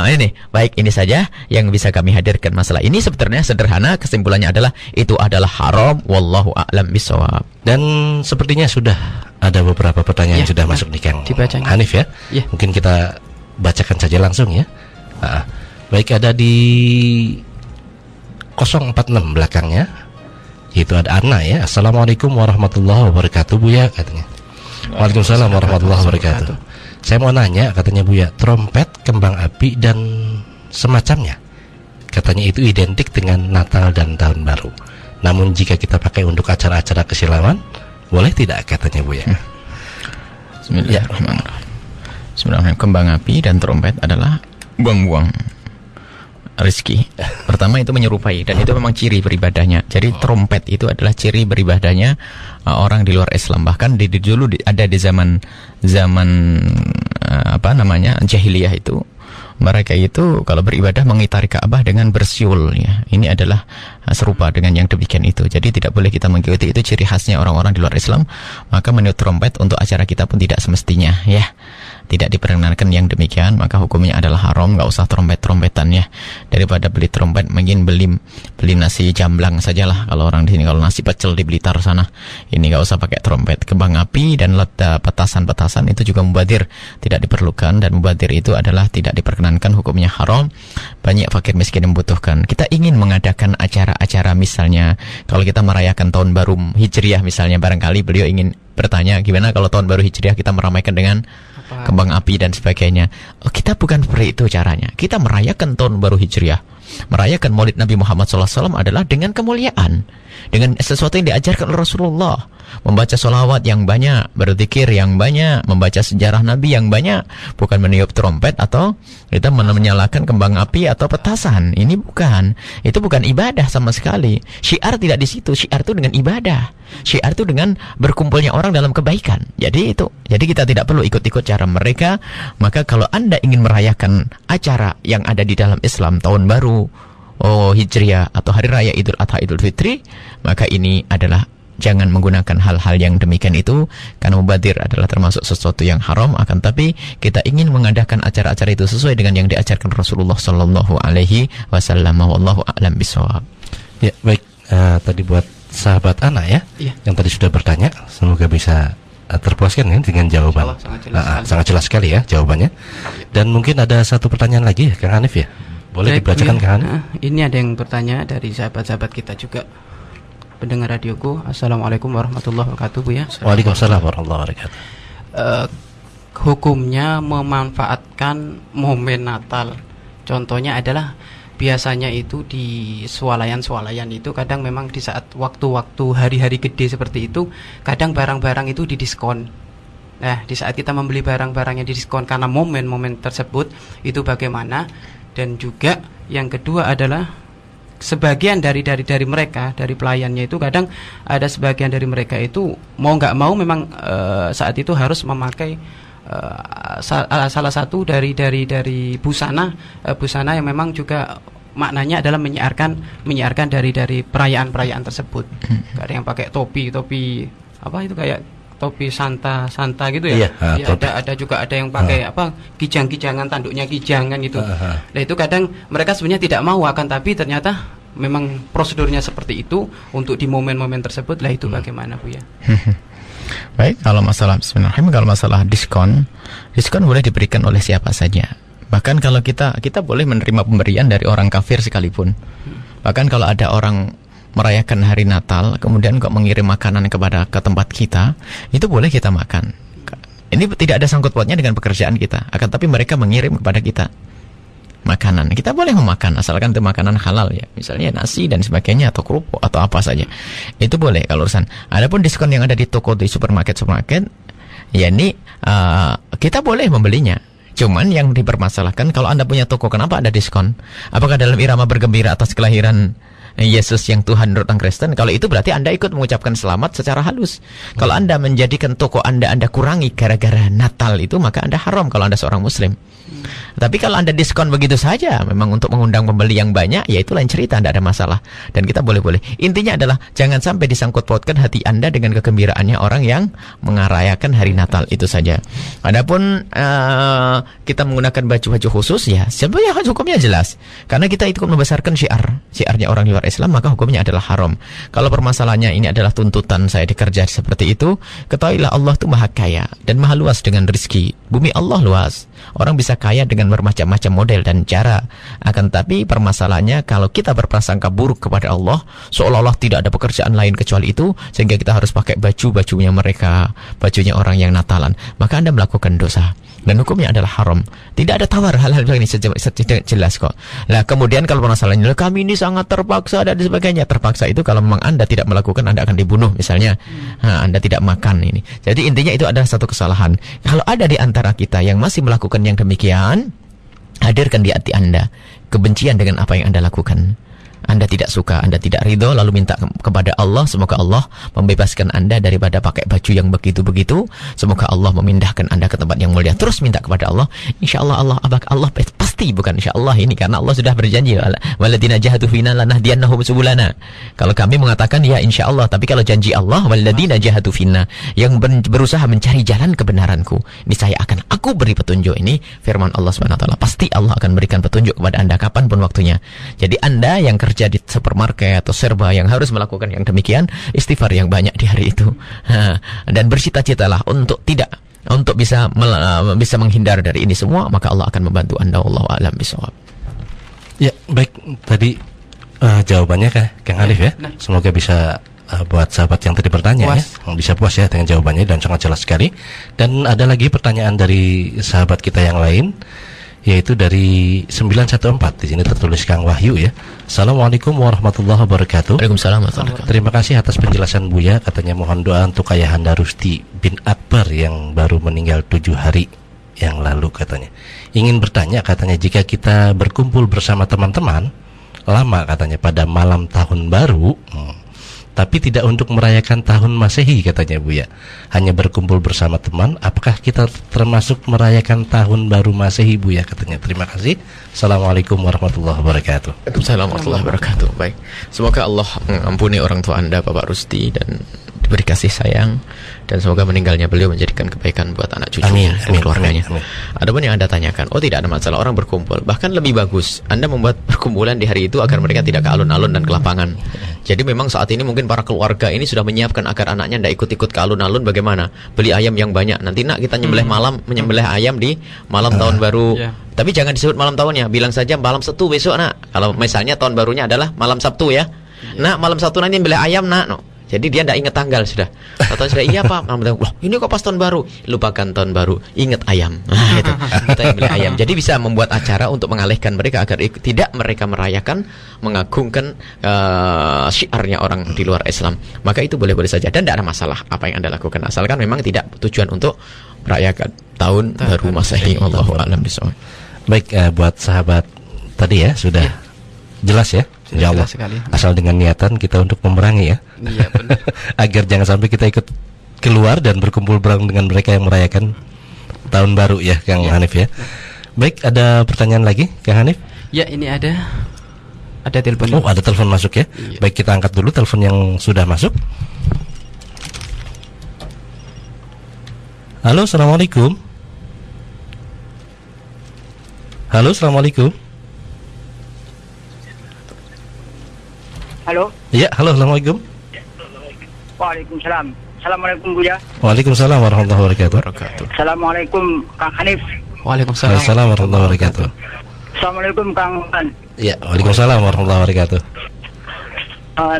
Ini baik, ini saja yang bisa kami hadirkan. Masalah ini sebenarnya sederhana, kesimpulannya adalah itu adalah haram, wallahu a'lam bishawab. Dan sepertinya sudah ada beberapa pertanyaan yang sudah masuk nih Kang dibacanya. Hanif ya. Ya. Mungkin kita bacakan saja langsung ya. Baik, ada di 046 belakangnya, yaitu ada Ana ya. Assalamualaikum warahmatullahi wabarakatuh Buya, katanya. Waalaikumsalam warahmatullahi wabarakatuh. Saya mau nanya, katanya Buya, trompet, kembang api dan semacamnya, katanya itu identik dengan Natal dan Tahun Baru. Namun jika kita pakai untuk acara-acara keislaman, boleh tidak, katanya Buya? Bismillahirrahmanirrahim. Bismillahirrahmanirrahim. Kembang api dan trompet adalah buang-buang rezeki. Pertama itu menyerupai, dan itu memang ciri beribadahnya. Jadi trompet itu adalah ciri beribadahnya orang di luar Islam. Bahkan dulu ada di zaman jahiliyah itu, mereka itu kalau beribadah mengitari Ka'bah dengan bersiul ya. Ini adalah serupa dengan yang demikian itu. Jadi tidak boleh kita mengikuti itu, ciri khasnya orang-orang di luar Islam. Maka meniup trompet untuk acara kita pun tidak semestinya ya. Tidak diperkenankan yang demikian, maka hukumnya adalah haram. Nggak usah trompet-trompetan ya. Daripada beli trompet, mungkin beli nasi jamblang sajalah kalau orang di sini. Kalau nasi pecel di Blitar sana, ini nggak usah pakai trompet. Kembang api dan petasan-petasan itu juga mubadir, tidak diperlukan, dan mubadir itu adalah tidak diperkenankan, hukumnya haram. Banyak fakir miskin yang membutuhkan. Kita ingin mengadakan acara-acara, misalnya kalau kita merayakan tahun baru Hijriah misalnya, barangkali beliau ingin bertanya, gimana kalau tahun baru Hijriah kita meramaikan dengan kembang api dan sebagainya. Kita bukan seperti itu caranya. Kita merayakan tahun baru Hijriah, merayakan Maulid Nabi Muhammad SAW adalah dengan kemuliaan, dengan sesuatu yang diajarkan oleh Rasulullah. Membaca sholawat yang banyak, berzikir yang banyak, membaca sejarah Nabi yang banyak, bukan meniup trompet atau kita menyalakan kembang api atau petasan. Ini bukan. Itu bukan ibadah sama sekali. Syiar tidak di situ. Syiar itu dengan ibadah. Syiar itu dengan berkumpulnya orang dalam kebaikan. Jadi kita tidak perlu ikut-ikut cara mereka. Maka kalau Anda ingin merayakan acara yang ada di dalam Islam, tahun baru, Hijriah atau hari raya Idul Adha, Idul Fitri, maka ini adalah jangan menggunakan hal-hal yang demikian itu, karena mubadir adalah termasuk sesuatu yang haram. Akan tapi kita ingin mengadakan acara-acara itu sesuai dengan yang diajarkan Rasulullah Sallallahu Alaihi Wasallam. Wallahu a'lam bishawab. Ya, baik. Tadi buat sahabat Ana ya, yang tadi sudah bertanya, semoga bisa terpuaskan ya dengan jawaban. Sangat jelas sekali ya jawabannya. Dan mungkin ada satu pertanyaan lagi, Kang Hanif ya. Boleh dibacakan, Kang Hanif? Ini ada yang bertanya dari sahabat-sahabat kita juga, pendengar radioku. Assalamualaikum warahmatullahi wabarakatuh Bu ya. Waalaikumsalam warahmatullahi wabarakatuh. Hukumnya memanfaatkan momen Natal, contohnya adalah biasanya itu di swalayan itu kadang memang di saat waktu-waktu hari-hari gede seperti itu, kadang barang-barang itu didiskon. Nah, di saat kita membeli barang-barang yang didiskon karena momen-momen tersebut, itu bagaimana? Dan juga yang kedua adalah sebagian dari mereka, dari pelayannya itu kadang ada sebagian dari mereka itu mau nggak mau memang saat itu harus memakai salah satu dari busana yang memang juga maknanya adalah menyiarkan dari perayaan tersebut. Ada yang pakai topi apa itu, kayak topi Santa gitu ya. Ada juga ada yang pakai kijang-kijangan, tanduknya kijangan itu. Nah, itu kadang mereka sebenarnya tidak mau, akan tapi ternyata memang prosedurnya seperti itu untuk di momen-momen tersebut. Lah itu bagaimana Bu ya? Baik, kalau masalah bismillahirrahmanirrahim, kalau masalah diskon boleh diberikan oleh siapa saja. Bahkan kalau kita boleh menerima pemberian dari orang kafir sekalipun. Bahkan kalau ada orang merayakan hari Natal kemudian kok mengirim makanan ke tempat kita, itu boleh kita makan. Ini tidak ada sangkut pautnya dengan pekerjaan kita, akan tapi mereka mengirim kepada kita makanan, kita boleh memakan asalkan itu makanan halal ya, misalnya nasi dan sebagainya atau kerupuk atau apa saja, itu boleh kalau urusan. Adapun diskon yang ada di toko, di supermarket ya ini kita boleh membelinya. Cuman yang dipermasalahkan, kalau Anda punya toko, kenapa ada diskon? Apakah dalam irama bergembira atas kelahiran Yesus yang Tuhan menurut orang Kristen? Kalau itu berarti Anda ikut mengucapkan selamat secara halus. Kalau Anda menjadikan toko Anda kurangi gara-gara Natal itu, maka Anda haram kalau Anda seorang Muslim. Tapi kalau Anda diskon begitu saja, memang untuk mengundang pembeli yang banyak, ya itu lain cerita, tidak ada masalah. Dan kita boleh-boleh. Intinya adalah jangan sampai disangkut pautkan hati Anda dengan kegembiraannya orang yang mengarayakan hari Natal, itu saja. Adapun kita menggunakan baju-baju khusus, ya sebenarnya hukumnya jelas. Karena kita ikut membesarkan syiarnya orang luar Islam, maka hukumnya adalah haram. Kalau permasalahannya ini adalah tuntutan saya dikerja seperti itu, ketahuilah Allah itu maha kaya dan maha luas dengan rezeki. Bumi Allah luas, orang bisa kaya dengan bermacam-macam model dan cara. Akan tapi permasalahannya kalau kita berprasangka buruk kepada Allah, seolah-olah tidak ada pekerjaan lain kecuali itu, sehingga kita harus pakai baju-bajunya mereka, bajunya orang yang Natalan, maka Anda melakukan dosa. Dan hukumnya adalah haram. Tidak ada tawar hal-hal ini jelas kok. Nah, kemudian kalau permasalahannya kami ini sangat terpaksa dan sebagainya. Terpaksa itu kalau memang Anda tidak melakukan, Anda akan dibunuh misalnya. Anda tidak makan ini. Jadi intinya itu adalah satu kesalahan. Kalau ada di antara kita yang masih melakukan yang demikian, hadirkan di hati Anda kebencian dengan apa yang Anda lakukan. Anda tidak suka, Anda tidak ridho, lalu minta kepada Allah, semoga Allah membebaskan Anda daripada pakai baju yang begitu-begitu. Semoga Allah memindahkan Anda ke tempat yang mulia. Terus minta kepada Allah, insya Allah Allah pasti, bukan insya Allah ini, karena Allah sudah berjanji, waladina jahadu fina lanahdiyannahum subulana. Kalau kami mengatakan ya insya Allah, tapi kalau janji Allah, waladina jahadu fina, yang berusaha mencari jalan kebenaranku, niscaya akan aku beri petunjuk. Ini firman Allah SWT. Pasti Allah akan berikan petunjuk kepada Anda kapanpun waktunya. Jadi Anda yang kerja di supermarket atau serba yang harus melakukan yang demikian, istighfar yang banyak di hari itu, dan bercita-citalah untuk bisa menghindar dari ini semua, maka Allah akan membantu Anda. Wallahu a'lam bishawab. Ya, baik, tadi jawabannya Kang Hanif ya. Semoga bisa buat sahabat yang tadi bertanya ya, bisa puas ya dengan jawabannya dan sangat jelas sekali. Dan ada lagi pertanyaan dari sahabat kita yang lain, yaitu dari 914. Di sini tertulis Kang Wahyu ya. Assalamualaikum warahmatullahi wabarakatuh. Waalaikumsalam warahmatullahi wabarakatuh. Terima kasih atas penjelasan Buya. Katanya mohon doa untuk Ayahanda Rusti bin Akbar yang baru meninggal 7 hari yang lalu katanya. Ingin bertanya katanya, jika kita berkumpul bersama teman-teman lama katanya pada malam tahun baru, tapi tidak untuk merayakan tahun Masehi katanya Buya, hanya berkumpul bersama teman, apakah kita termasuk merayakan tahun baru Masehi Buya katanya. Terima kasih. Assalamualaikum warahmatullahi wabarakatuh. Waalaikumsalam warahmatullahi wabarakatuh. Baik, semoga Allah mengampuni orang tua Anda Bapak Rusti dan diberi kasih sayang, dan semoga meninggalnya beliau menjadikan kebaikan buat anak cucunya dan keluarganya. Adapun yang Anda tanyakan, tidak ada masalah orang berkumpul. Bahkan lebih bagus Anda membuat perkumpulan di hari itu agar mereka tidak ke alun-alun dan ke lapangan. Jadi memang saat ini mungkin para keluarga ini sudah menyiapkan agar anaknya tidak ikut-ikut ke alun-alun. Bagaimana? Beli ayam yang banyak. Nanti nak kita menyembelih ayam di malam tahun baru. Tapi jangan disebut malam tahunnya, bilang saja malam Sabtu besok nak. Kalau misalnya tahun barunya adalah malam Sabtu ya. Nak malam Sabtu nanti beli ayam nak. No. Jadi dia tidak ingat tanggal sudah. Atau sudah iya Pak, wah ini kok pas tahun baru. Lupakan tahun baru, ingat ayam. Nah, itu. Kita yang beli ayam. Jadi bisa membuat acara untuk mengalihkan mereka agar tidak mereka merayakan, mengagungkan syiarnya orang di luar Islam. Maka itu boleh-boleh saja dan tidak ada masalah apa yang Anda lakukan, asalkan memang tidak tujuan untuk merayakan tahun baru Masehi. Wallahu a'lam bishawab. Baik, buat sahabat tadi ya sudah jelas ya. Insya Allah, asal dengan niatan kita untuk memerangi ya. Iya benar. Agar jangan sampai kita ikut keluar dan berkumpul bareng dengan mereka yang merayakan tahun baru ya, Kang Hanif ya. Baik, ada pertanyaan lagi, Kang Hanif? Ya, ini ada telepon. Oh, ada telepon masuk ya. Iya. Baik, kita angkat dulu telepon yang sudah masuk. Halo, assalamualaikum. Halo, assalamualaikum. Halo. Iya, halo, assalamualaikum. Waalaikumsalam. Assalamualaikum Buya. Waalaikumsalam warahmatullahi wabarakatuh. Assalamualaikum Kang Hanif. Waalaikumsalam. Waalaikumsalam warahmatullahi wabarakatuh. Assalamualaikum Kang Han. Iya, waalaikumsalam warahmatullahi wabarakatuh.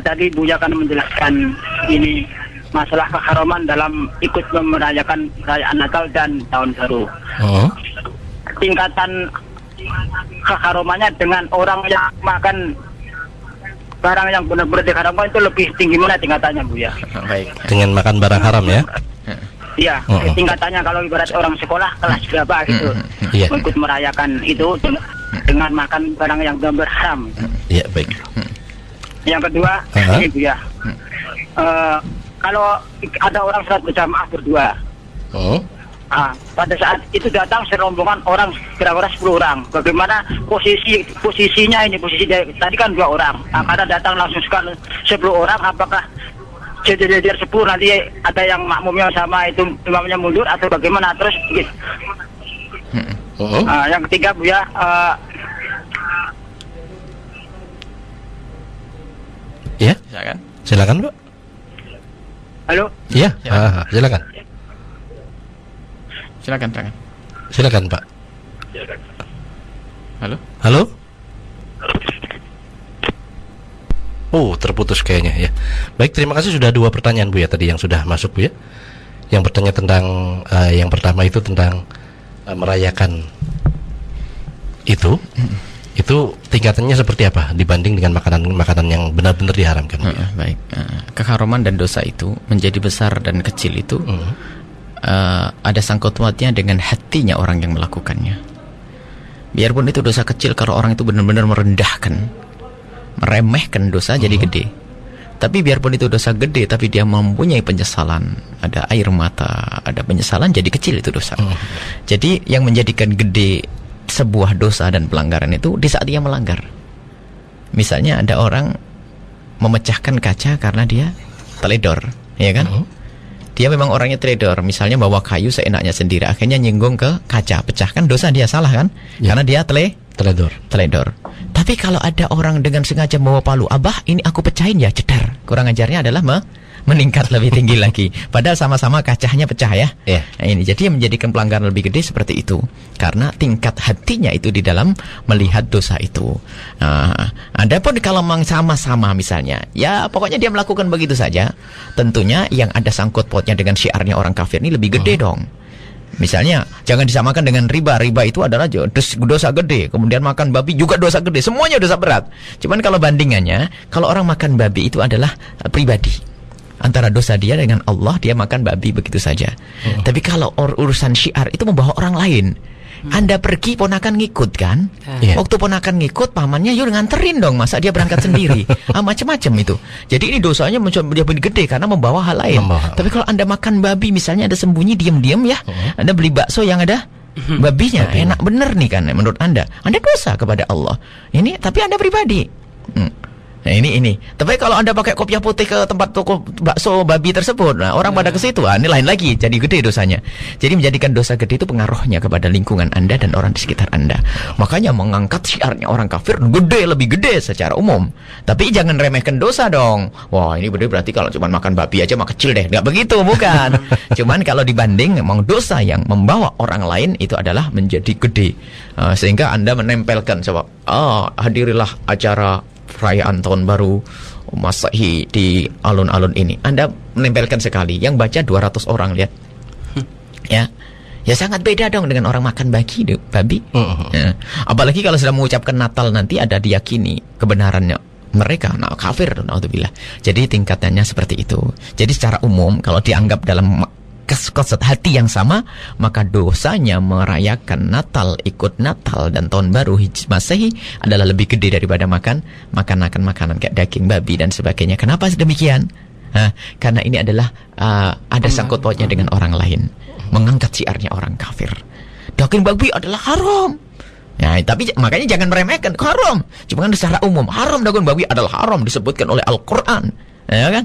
Tadi Buya kan menjelaskan ini masalah keharaman dalam ikut merayakan perayaan Natal dan Tahun Baru. Tingkatan keharamannya dengan orang yang makan barang yang benar-benar diharamkan itu lebih tinggi mana tingkatannya Buya? Baik. Dengan makan barang haram ya? Iya, tingkatannya kalau ibarat orang sekolah kelas berapa gitu, ikut merayakan itu dengan makan barang yang benar-benar haram. Iya, baik. Yang kedua, ini Buya, kalau ada orang sholat berjamaah berdua, pada saat itu datang serombongan orang kira-kira 10 orang. Bagaimana posisinya ini? Posisi tadi kan 2 orang. Karena datang langsung sekali 10 orang, apakah jadi 10 nanti ada yang makmumnya sama itu imamnya mundur atau bagaimana? Terus gitu. Yang ketiga Buya, Ya, silakan Pak. Halo. Iya, silakan. Silakan Pak. Halo. Oh, terputus kayaknya ya. Baik, terima kasih, sudah 2 pertanyaan Bu ya tadi yang sudah masuk Bu ya. Yang bertanya tentang yang pertama itu tentang merayakan itu tingkatannya seperti apa dibanding dengan makanan yang benar-benar diharamkan. Baik, keharaman dan dosa itu menjadi besar dan kecil itu ada sangkut pautnya dengan hatinya orang yang melakukannya. Biarpun itu dosa kecil, kalau orang itu benar-benar meremehkan dosa jadi gede. Tapi biarpun itu dosa gede, tapi dia mempunyai penyesalan, ada air mata, ada penyesalan, jadi kecil itu dosa. Jadi yang menjadikan gede sebuah dosa dan pelanggaran itu di saat dia melanggar. Misalnya ada orang memecahkan kaca karena dia teledor, ya kan? Dia memang orangnya teledor, misalnya bawa kayu seenaknya sendiri, akhirnya nyinggung ke kaca, pecahkan, dosa dia, salah kan? Ya. Karena dia teledor. Tapi kalau ada orang dengan sengaja bawa palu, abah ini aku pecahin ya, cedar. Kurang ajarnya adalah meningkat lebih tinggi lagi. Padahal sama-sama kacanya pecah ya. Nah ini jadi yang menjadikan pelanggaran lebih gede seperti itu. Karena tingkat hatinya itu di dalam melihat dosa itu. Nah, adapun kalau memang sama-sama misalnya, ya pokoknya dia melakukan begitu saja. Tentunya yang ada sangkut pautnya dengan syiarnya orang kafir ini lebih gede dong. Misalnya, jangan disamakan dengan riba. Riba itu adalah dosa gede. Kemudian makan babi juga dosa gede. Semuanya dosa berat. Cuman kalau bandingannya, kalau orang makan babi itu adalah pribadi. Antara dosa dia dengan Allah, dia makan babi begitu saja. Tapi kalau urusan syiar itu membawa orang lain. Anda pergi, ponakan ngikut kan? Waktu ponakan ngikut, pamannya yuk nganterin dong. Masa dia berangkat sendiri? Macam-macam itu. Jadi ini dosanya menjadi gede karena membawa hal lain. Tapi kalau Anda makan babi, misalnya ada sembunyi diam-diam ya, Anda beli bakso yang ada babinya, enak bener nih kan menurut Anda dosa kepada Allah. Ini tapi Anda pribadi. Nah ini. Tapi kalau Anda pakai kopiah putih ke tempat toko bakso babi tersebut, nah orang pada ke situ, ini lain lagi, jadi gede dosanya. Jadi menjadikan dosa gede itu pengaruhnya kepada lingkungan Anda dan orang di sekitar Anda. Makanya mengangkat syiarnya orang kafir gede, lebih gede secara umum. Tapi jangan remehkan dosa dong. Wah ini gede berarti kalau cuma makan babi aja mah kecil deh. Nggak begitu, bukan. Cuman kalau dibanding memang dosa yang membawa orang lain itu adalah menjadi gede. Sehingga Anda menempelkan sebab hadirilah acara perayaan tahun baru Masehi di alun-alun ini. Anda menempelkan sekali, yang baca 200 orang, lihat. Ya sangat beda dong dengan orang makan babi. Ya. Apalagi kalau sudah mengucapkan Natal nanti ada diyakini kebenarannya mereka, kafir, naudzubillah. Jadi tingkatannya seperti itu. Jadi secara umum kalau dianggap dalam hati yang sama, maka dosanya merayakan Natal, ikut Natal dan tahun baru Masehi adalah lebih gede daripada makan makanan kayak daging babi dan sebagainya. Kenapa demikian? Karena ini adalah ada sangkut pautnya dengan orang lain, mengangkat syiarnya orang kafir. Daging babi adalah haram. Ya, tapi makanya jangan meremehkan haram. Cuma kan secara umum haram, daging babi adalah haram disebutkan oleh Al-Qur'an, ya kan?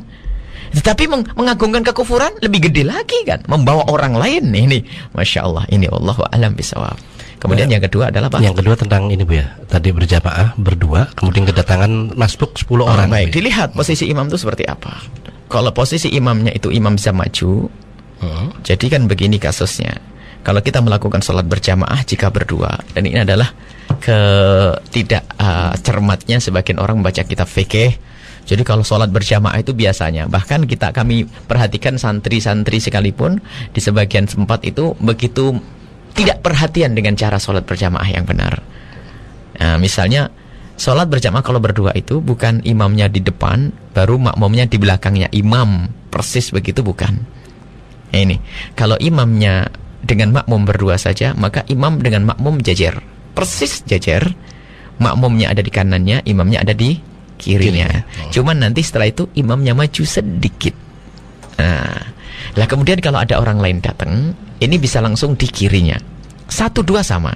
Tetapi mengagungkan kekufuran lebih gede lagi kan, membawa orang lain ini. Masya Allah, ini Allahu a'lam bishawab. Kemudian yang kedua adalah apa? Yang kedua tentang ini Bu ya, tadi berjamaah berdua, kemudian kedatangan masbuk 10 orang. Baik, dilihat posisi imam itu seperti apa. Kalau posisi imamnya itu imam bisa maju, jadi kan begini kasusnya. Kalau kita melakukan sholat berjamaah jika berdua, dan ini adalah tidak cermatnya sebagian orang membaca kitab fikih. Jadi kalau sholat berjamaah itu biasanya, bahkan kami perhatikan santri-santri sekalipun di sebagian tempat itu begitu tidak perhatian dengan cara sholat berjamaah yang benar. Nah, misalnya sholat berjamaah kalau berdua itu bukan imamnya di depan, baru makmumnya di belakangnya imam, persis begitu bukan. Nah, ini kalau imamnya dengan makmum berdua saja, maka imam dengan makmum jajar, persis jajar. Makmumnya ada di kanannya, imamnya ada di kirinya. Cuman nanti setelah itu imamnya maju sedikit. Lah kemudian kalau ada orang lain datang, ini bisa langsung di kirinya. 1-2 sama.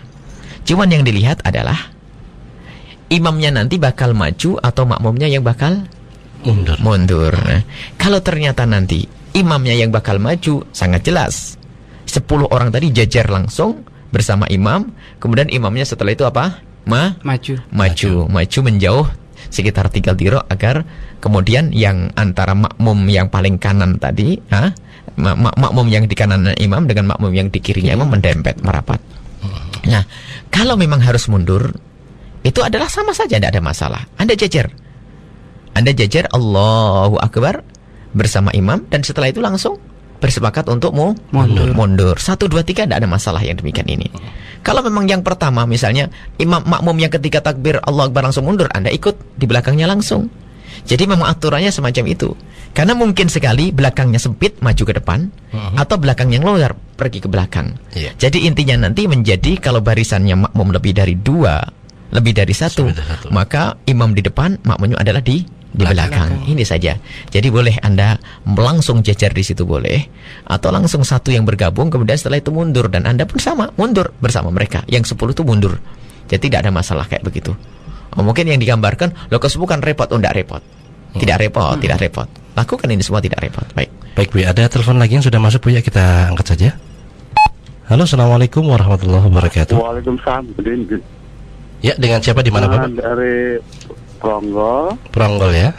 Cuman yang dilihat adalah imamnya nanti bakal maju atau makmumnya yang bakal mundur. Nah, kalau ternyata nanti imamnya yang bakal maju, sangat jelas 10 orang tadi jajar langsung bersama imam. Kemudian imamnya setelah itu apa? Maju menjauh sekitar 3 dhiro agar kemudian yang antara makmum yang paling kanan tadi, makmum yang di kanan imam dengan makmum yang di kirinya imam mendempet, merapat. Nah, kalau memang harus mundur, itu adalah sama saja, tidak ada masalah. Anda jajar Allahu Akbar bersama imam, dan setelah itu langsung bersepakat untuk mundur. 1, 2, 3, tidak ada masalah yang demikian ini. Kalau memang yang pertama misalnya imam makmum yang ketika takbir Allah Akbar langsung mundur, Anda ikut di belakangnya langsung. Jadi memang aturannya semacam itu. Karena mungkin sekali belakangnya sempit maju ke depan, atau belakang yang longgar pergi ke belakang. Jadi intinya nanti menjadi kalau barisannya makmum lebih dari 2, lebih dari 1, maka imam di depan, makmumnya adalah di belakang. Ini saja. Jadi boleh Anda langsung jajar di situ boleh, atau langsung satu yang bergabung kemudian setelah itu mundur, dan Anda pun sama mundur bersama mereka. Yang 10 itu mundur. Jadi tidak ada masalah kayak begitu. Mungkin yang digambarkan, lo ke 10 kan repot, tidak repot. Tidak repot, tidak repot. Lakukan ini semua tidak repot. Baik Bu, ada telepon lagi yang sudah masuk Bu ya, kita angkat saja. Halo, Assalamualaikum warahmatullahi wabarakatuh. Waalaikumsalam. Ya, dengan siapa di mana Bapak? Dari Pronggol ya.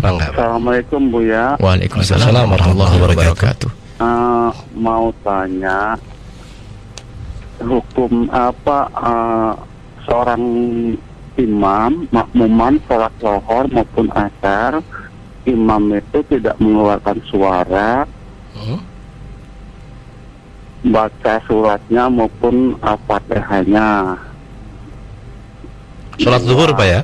Assalamualaikum Bu ya. Waalaikumsalam warahmatullahi wabarakatuh. Mau tanya hukum apa seorang imam makmuman sholat zuhur maupun asar, imam itu tidak mengeluarkan suara, baca suratnya maupun Fatihahnya. Sholat zuhur Pak ya?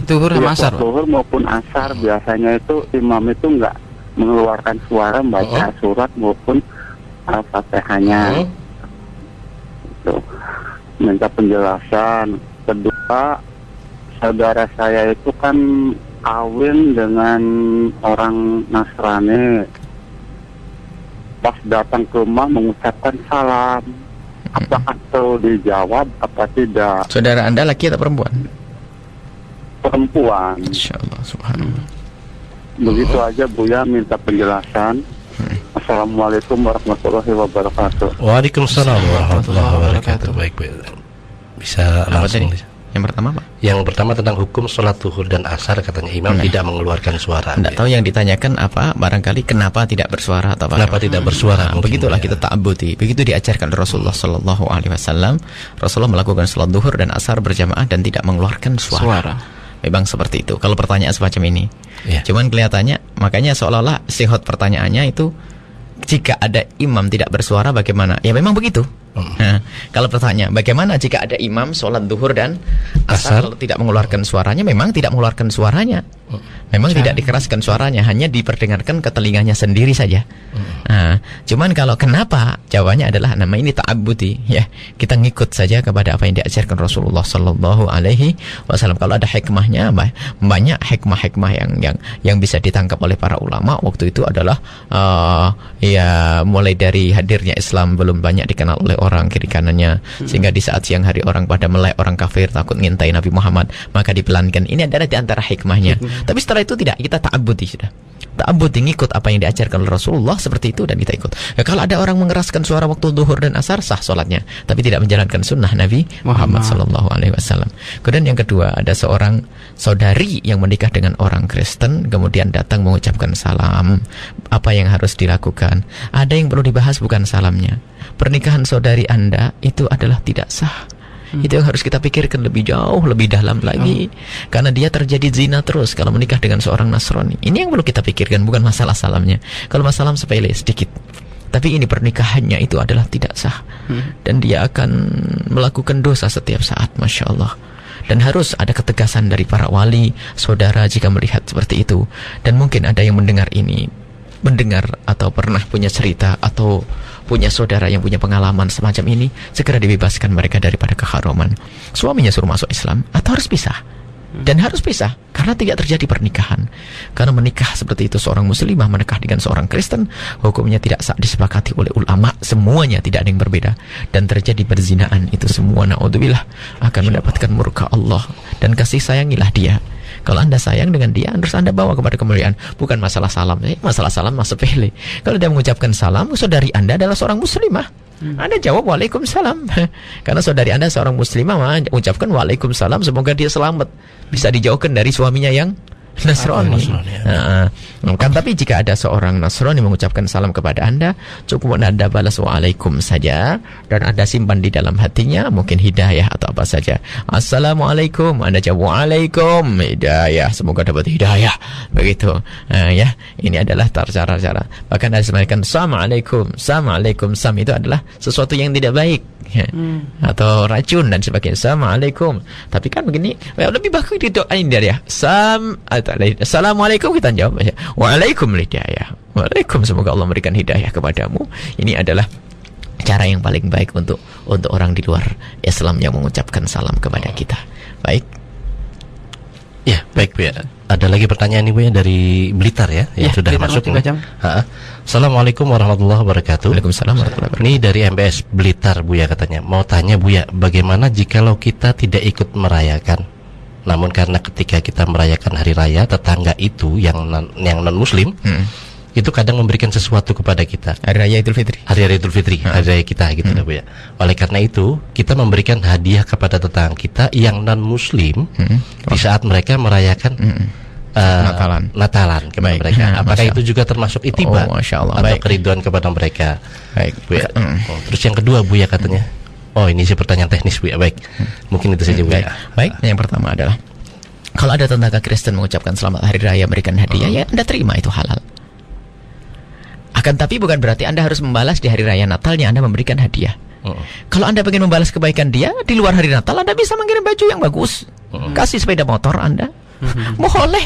Zuhur sama asar. Zuhur maupun asar biasanya itu imam itu enggak mengeluarkan suara baca surat maupun Fatihahnya. Itu. Minta penjelasan. Kedua, saudara saya itu kan kawin dengan orang Nasrani. Pas datang ke rumah mengucapkan salam. Apakah perlu dijawab apa tidak? Saudara Anda laki atau perempuan? Perempuan. Insyaallah, subhanallah. Begitu aja Bu ya, minta penjelasan. Assalamualaikum warahmatullahi wabarakatuh. Waalaikumsalam warahmatullahi wabarakatuh. Baik Bu. Bisa langsung. Yang pertama Pak? Yang pertama tentang hukum sholat zuhur dan asar, katanya imam tidak mengeluarkan suara. Tidak tahu yang ditanyakan apa, barangkali kenapa tidak bersuara atau apa? Kenapa tidak bersuara? Begitulah kita ta'abbudi. Begitu diajarkan Rasulullah sallallahu alaihi wasallam. Rasulullah melakukan sholat zuhur dan asar berjamaah dan tidak mengeluarkan suara. Memang seperti itu. Kalau pertanyaan semacam ini. Cuman kelihatannya, makanya seolah-olah sihot pertanyaannya itu, jika ada imam tidak bersuara bagaimana? Ya memang begitu. Nah, kalau pertanyaan bagaimana jika ada imam sholat zuhur dan asar tidak mengeluarkan suaranya, memang tidak mengeluarkan suaranya, memang tidak dikeraskan suaranya, hanya diperdengarkan ke telinganya sendiri saja. Nah, cuman kalau kenapa, jawabannya adalah nama ini ta'abbudi, ya, kita ngikut saja kepada apa yang diajarkan Rasulullah sallallahu alaihi wasallam. Kalau ada hikmahnya, banyak hikmah-hikmah yang bisa ditangkap oleh para ulama waktu itu adalah ya mulai dari hadirnya Islam belum banyak dikenal oleh orang kiri kanannya, sehingga di saat siang hari orang pada melek, orang kafir takut ngintai Nabi Muhammad, maka dipelankan. Ini adalah di antara hikmahnya. Tapi setelah itu tidak, kita ta'abbudi sudah. Ta'abbudi, ngikut apa yang diajarkan oleh Rasulullah seperti itu dan kita ikut. Ya, kalau ada orang mengeraskan suara waktu zuhur dan asar, sah sholatnya, tapi tidak menjalankan sunnah Nabi Muhammad sallallahu alaihi wasallam. Kemudian yang kedua, ada seorang saudari yang menikah dengan orang Kristen, kemudian datang mengucapkan salam. Apa yang harus dilakukan? Ada yang perlu dibahas, bukan salamnya. Pernikahan saudari Anda itu adalah tidak sah. Itu yang harus kita pikirkan lebih jauh, lebih dalam lagi. Karena dia terjadi zina terus kalau menikah dengan seorang Nasrani. Ini yang perlu kita pikirkan, bukan masalah salamnya. Kalau masalah sepele sedikit, tapi ini pernikahannya itu adalah tidak sah. Dan dia akan melakukan dosa setiap saat, Masya Allah. Dan harus ada ketegasan dari para wali, saudara jika melihat seperti itu. Dan mungkin ada yang mendengar ini, mendengar atau pernah punya cerita atau punya saudara yang punya pengalaman semacam ini, segera dibebaskan mereka daripada keharaman. Suaminya suruh masuk Islam atau harus pisah. Dan harus pisah karena tidak terjadi pernikahan. Karena menikah seperti itu, seorang muslimah menikah dengan seorang Kristen, hukumnya tidak disepakati oleh ulama, semuanya tidak ada yang berbeda. Dan terjadi perzinaan, itu semua naudzubillah akan mendapatkan murka Allah. Dan kasih sayangilah dia. Kalau Anda sayang dengan dia, harus Anda bawa kepada kemuliaan. Bukan masalah salam. Masalah salam masih sepele. Kalau dia mengucapkan salam, saudari Anda adalah seorang muslimah. Anda jawab waalaikumsalam. Karena saudari Anda seorang muslimah, ucapkan waalaikumsalam, semoga dia selamat, bisa dijauhkan dari suaminya yang Nasrani. Kan, tapi jika ada seorang Nasrani mengucapkan salam kepada Anda, cukup Anda balas waalaikum saja, dan Anda simpan di dalam hatinya mungkin hidayah atau apa saja. Assalamualaikum, Anda jawab waalaikum hidayah, semoga dapat hidayah. Begitu. Ya, ini adalah cara-cara. Bahkan ada semacam assalamualaikum, assalamualaikum, sam itu adalah sesuatu yang tidak baik. Ya. Atau racun dan sebagainya. Assalamualaikum. Tapi kan begini, lebih bagus didoain dia ya. Assalamualaikum, kita jawab ya. Waalaikum hidayah. Waalaikum, semoga Allah memberikan hidayah kepadamu. Ini adalah cara yang paling baik untuk orang di luar Islam yang mengucapkan salam kepada kita. Baik. Ya, baik Bu ya. Ada lagi pertanyaan Ibu ya dari Blitar ya, yang sudah masuk. Assalamualaikum warahmatullahi wabarakatuh. Waalaikumsalam warahmatullahi wabarakatuh. Ini dari MBS Blitar Bu ya, katanya mau tanya Bu ya, bagaimana jikalau kita tidak ikut merayakan, namun karena ketika kita merayakan hari raya, tetangga itu yang non muslim itu kadang memberikan sesuatu kepada kita. Hari raya Idul Fitri. Hari Idul Fitri, hari raya kita gitu Bu ya. Oleh karena itu, kita memberikan hadiah kepada tetangga kita yang non muslim di saat mereka merayakan Natalan kepada mereka. Apakah itu juga termasuk itibar atau keriduan kepada mereka? Baik Bu ya. Terus yang kedua Bu ya, katanya, ini sih pertanyaan teknis Bu ya. Baik, mungkin itu saja Bu ya. Baik, yang pertama adalah kalau ada tetangga Kristen mengucapkan selamat hari raya, memberikan hadiah, ya Anda terima, itu halal. Akan tapi bukan berarti Anda harus membalas di hari raya Natalnya Anda memberikan hadiah. Kalau Anda ingin membalas kebaikan dia di luar hari Natal, Anda bisa mengirim baju yang bagus, kasih sepeda motor Anda, boleh,